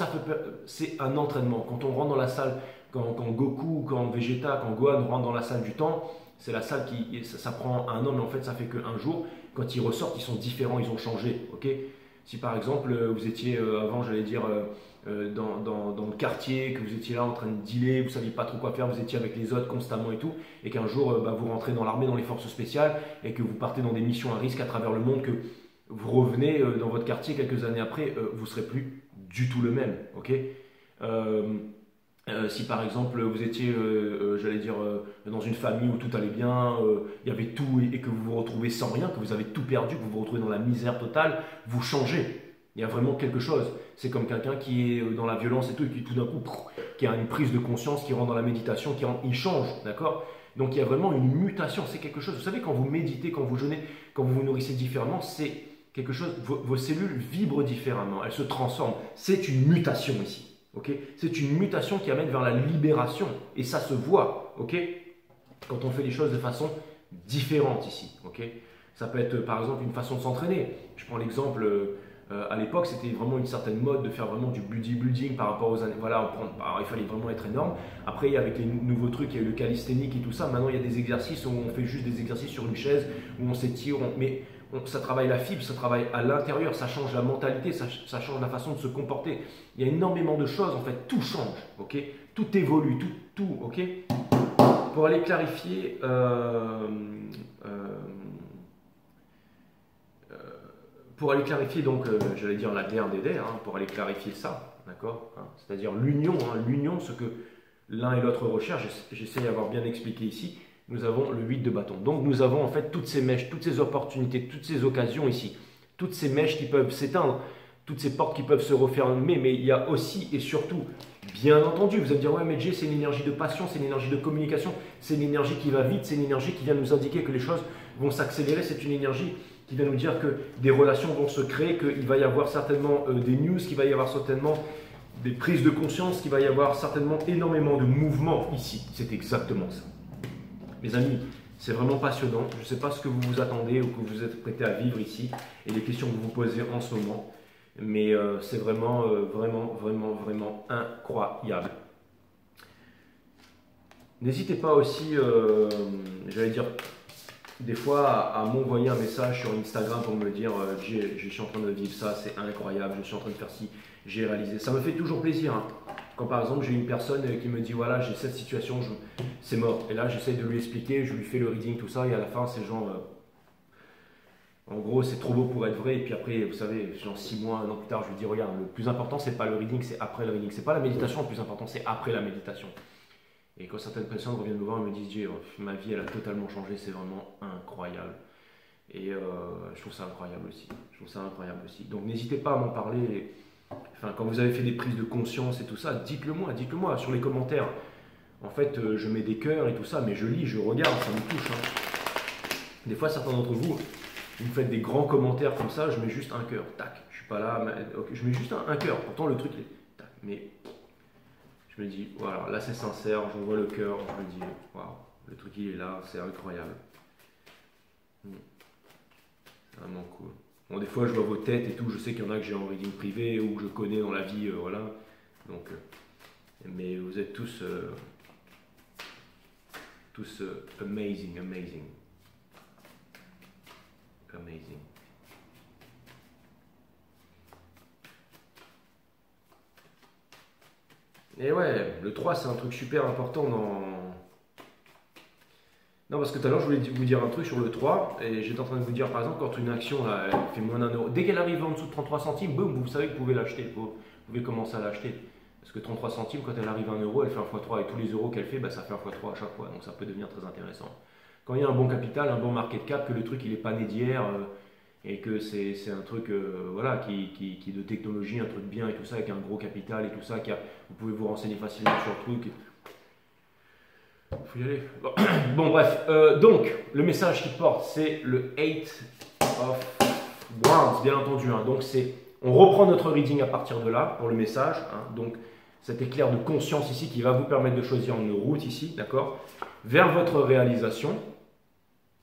A: c'est un entraînement. Quand on rentre dans la salle, quand Goku, quand Vegeta, quand Gohan rentre dans la salle du temps, c'est la salle ça prend un an, mais en fait ça fait qu'un jour. Quand ils ressortent, ils sont différents, ils ont changé. Okay, si par exemple vous étiez avant, j'allais dire, dans le quartier, que vous étiez là en train de dealer, vous ne saviez pas trop quoi faire, vous étiez avec les autres constamment et tout, et qu'un jour vous rentrez dans l'armée, dans les forces spéciales, et que vous partez dans des missions à risque à travers le monde, que vous revenez dans votre quartier quelques années après, vous ne serez plus du tout le même. Ok. Si par exemple vous étiez, j'allais dire, dans une famille où tout allait bien, il y avait tout et que vous vous retrouvez sans rien, que vous avez tout perdu, que vous vous retrouvez dans la misère totale, vous changez. Il y a vraiment quelque chose. C'est comme quelqu'un qui est dans la violence et tout, et qui tout d'un coup, qui a une prise de conscience, qui rentre dans la méditation, il change, d'accord? Donc il y a vraiment une mutation, c'est quelque chose. Vous savez, quand vous méditez, quand vous jeûnez, quand vous vous nourrissez différemment, c'est quelque chose, vos cellules vibrent différemment, elles se transforment. C'est une mutation ici. Okay, c'est une mutation qui amène vers la libération et ça se voit, okay, quand on fait les choses de façon différente ici. Okay. Ça peut être par exemple une façon de s'entraîner. Je prends l'exemple, à l'époque c'était vraiment une certaine mode de faire vraiment du bodybuilding par rapport aux années. Voilà, alors, il fallait vraiment être énorme. Après avec les nouveaux trucs, il y a eu le calisthénique et tout ça. Maintenant il y a des exercices où on fait juste des exercices sur une chaise, où on s'étire, mais ça travaille la fibre, ça travaille à l'intérieur, ça change la mentalité, ça change la façon de se comporter. Il y a énormément de choses, en fait, tout change, ok? Tout évolue, tout, ok? Pour aller clarifier, donc, j'allais dire la DER des DER, hein, pour aller clarifier ça, d'accord? Hein, c'est-à-dire l'union, l'union, ce que l'un et l'autre recherchent, j'essaie d'avoir bien expliqué ici. Nous avons le 8 de bâton. Donc nous avons en fait toutes ces mèches, toutes ces opportunités, toutes ces occasions ici. Toutes ces mèches qui peuvent s'éteindre, toutes ces portes qui peuvent se refermer, mais il y a aussi et surtout, bien entendu, vous allez me dire, ouais mais Jay, c'est une énergie de passion, c'est une énergie de communication, c'est une énergie qui va vite, c'est une énergie qui vient nous indiquer que les choses vont s'accélérer, c'est une énergie qui vient nous dire que des relations vont se créer, qu'il va y avoir certainement des news, qu'il va y avoir certainement des prises de conscience, qu'il va y avoir certainement énormément de mouvements ici. C'est exactement ça. Mes amis, c'est vraiment passionnant. Je ne sais pas ce que vous vous attendez ou que vous êtes prêté à vivre ici et les questions que vous vous posez en ce moment. Mais c'est vraiment, vraiment incroyable. N'hésitez pas aussi, j'allais dire, des fois à m'envoyer un message sur Instagram pour me dire je suis en train de vivre ça, c'est incroyable, je suis en train de faire ci, j'ai réalisé. Ça me fait toujours plaisir. Hein. Quand par exemple j'ai une personne qui me dit voilà j'ai cette situation, c'est mort. Et là j'essaie de lui expliquer, je lui fais le reading, tout ça, et à la fin c'est genre en gros c'est trop beau pour être vrai. Et puis après vous savez, genre 6 mois, 1 an plus tard, je lui dis regarde, le plus important c'est pas le reading, c'est après le reading. C'est pas la méditation, le plus important c'est après la méditation. Et quand certaines personnes reviennent me voir et me disent Jay, ma vie elle a totalement changé, c'est vraiment incroyable. Et je trouve ça incroyable aussi. Je trouve ça incroyable aussi. Donc n'hésitez pas à m'en parler. Enfin, quand vous avez fait des prises de conscience et tout ça, dites-le moi sur les commentaires. En fait, je mets des cœurs et tout ça, mais je lis, je regarde, ça me touche. Hein. Des fois, certains d'entre vous, vous me faites des grands commentaires comme ça, je mets juste un cœur. Tac, je suis pas là, mais, okay, je mets juste un cœur. Pourtant, le truc est. Tac, mais je me dis, voilà, là c'est sincère, je vois le cœur, je me dis, waouh, le truc il est là, c'est incroyable. Vraiment cool. Bon, des fois, je vois vos têtes et tout. Je sais qu'il y en a que j'ai en reading privé ou que je connais dans la vie, voilà. Donc, mais vous êtes tous, amazing. Et ouais, le 3, c'est un truc super important dans... Non, parce que tout à l'heure, je voulais vous dire un truc sur le 3, et j'étais en train de vous dire, par exemple, quand une action là, elle fait moins d'1 euro, dès qu'elle arrive en dessous de 33 centimes, boum, vous savez que vous pouvez l'acheter, vous pouvez commencer à l'acheter. Parce que 33 centimes, quand elle arrive à 1 euro, elle fait un x3, et tous les euros qu'elle fait, bah, ça fait un x3 à chaque fois, donc ça peut devenir très intéressant. Quand il y a un bon capital, un bon market cap, que le truc il est pas né d'hier, et que c'est un truc voilà, qui est de technologie, un truc bien et tout ça, avec un gros capital et tout ça, vous pouvez vous renseigner facilement sur le truc. Faut y aller. Bon, bref. Donc, le message qu'il porte, c'est le 8 of Wands, bien entendu. Hein. Donc, on reprend notre reading à partir de là pour le message. Hein. Donc, cet éclair de conscience ici qui va vous permettre de choisir une route ici, d'accord, vers votre réalisation,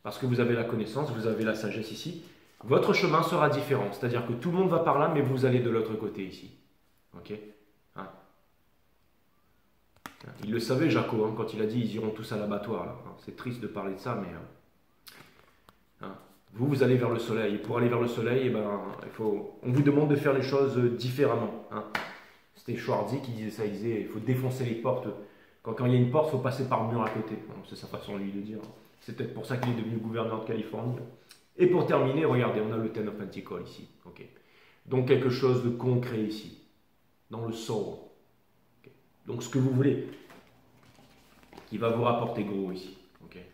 A: parce que vous avez la connaissance, vous avez la sagesse ici. Votre chemin sera différent, c'est-à-dire que tout le monde va par là, mais vous allez de l'autre côté ici. Ok. Hein. Il le savait, Jaco, hein, quand il a dit ils iront tous à l'abattoir. C'est triste de parler de ça, mais hein, vous allez vers le soleil. Et pour aller vers le soleil, eh ben, on vous demande de faire les choses différemment. Hein. C'était Schwarzy qui disait ça, il disait il faut défoncer les portes. Quand il y a une porte, il faut passer par le mur à côté. C'est sa façon lui de dire. C'est peut-être pour ça qu'il est devenu gouverneur de Californie. Et pour terminer, regardez, on a le Ten of Pentacles ici. Okay. Donc quelque chose de concret ici, dans le soul. Okay. Donc ce que vous voulez, qui va vous rapporter gros ici. Okay.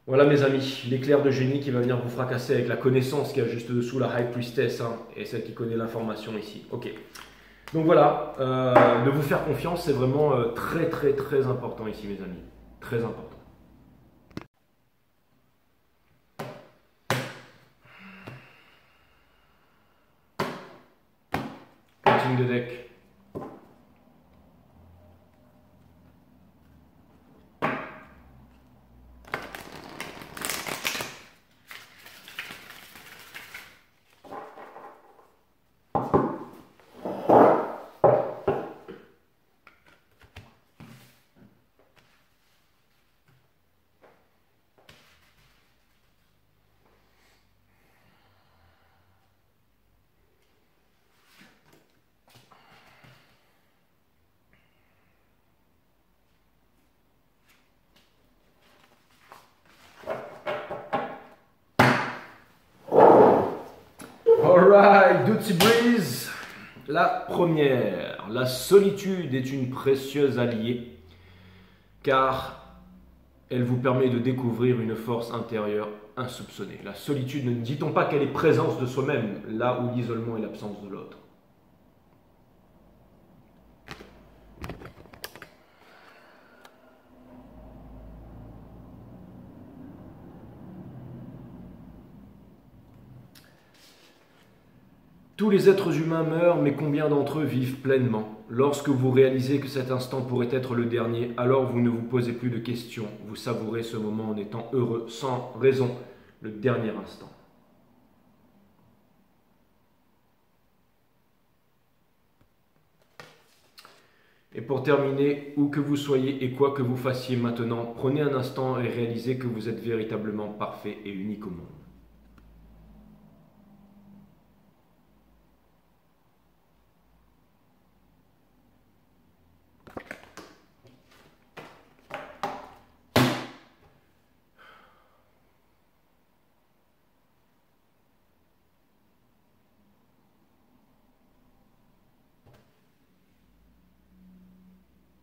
A: Voilà mes amis, l'éclair de génie qui va venir vous fracasser avec la connaissance qu'il y a juste dessous, la High Priestess, hein, et celle qui connaît l'information ici. Ok. Donc voilà, de vous faire confiance, c'est vraiment très très très important ici mes amis. Très important. Continue de deck. Alright, Duty Breeze. La première, la solitude est une précieuse alliée car elle vous permet de découvrir une force intérieure insoupçonnée. La solitude, ne dit-on pas qu'elle est présence de soi-même, là où l'isolement est l'absence de l'autre. Tous les êtres humains meurent, mais combien d'entre eux vivent pleinement? Lorsque vous réalisez que cet instant pourrait être le dernier, alors vous ne vous posez plus de questions. Vous savourez ce moment en étant heureux, sans raison, le dernier instant. Et pour terminer, où que vous soyez et quoi que vous fassiez maintenant, prenez un instant et réalisez que vous êtes véritablement parfait et unique au monde.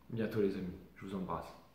A: Bientôt les amis, je vous embrasse.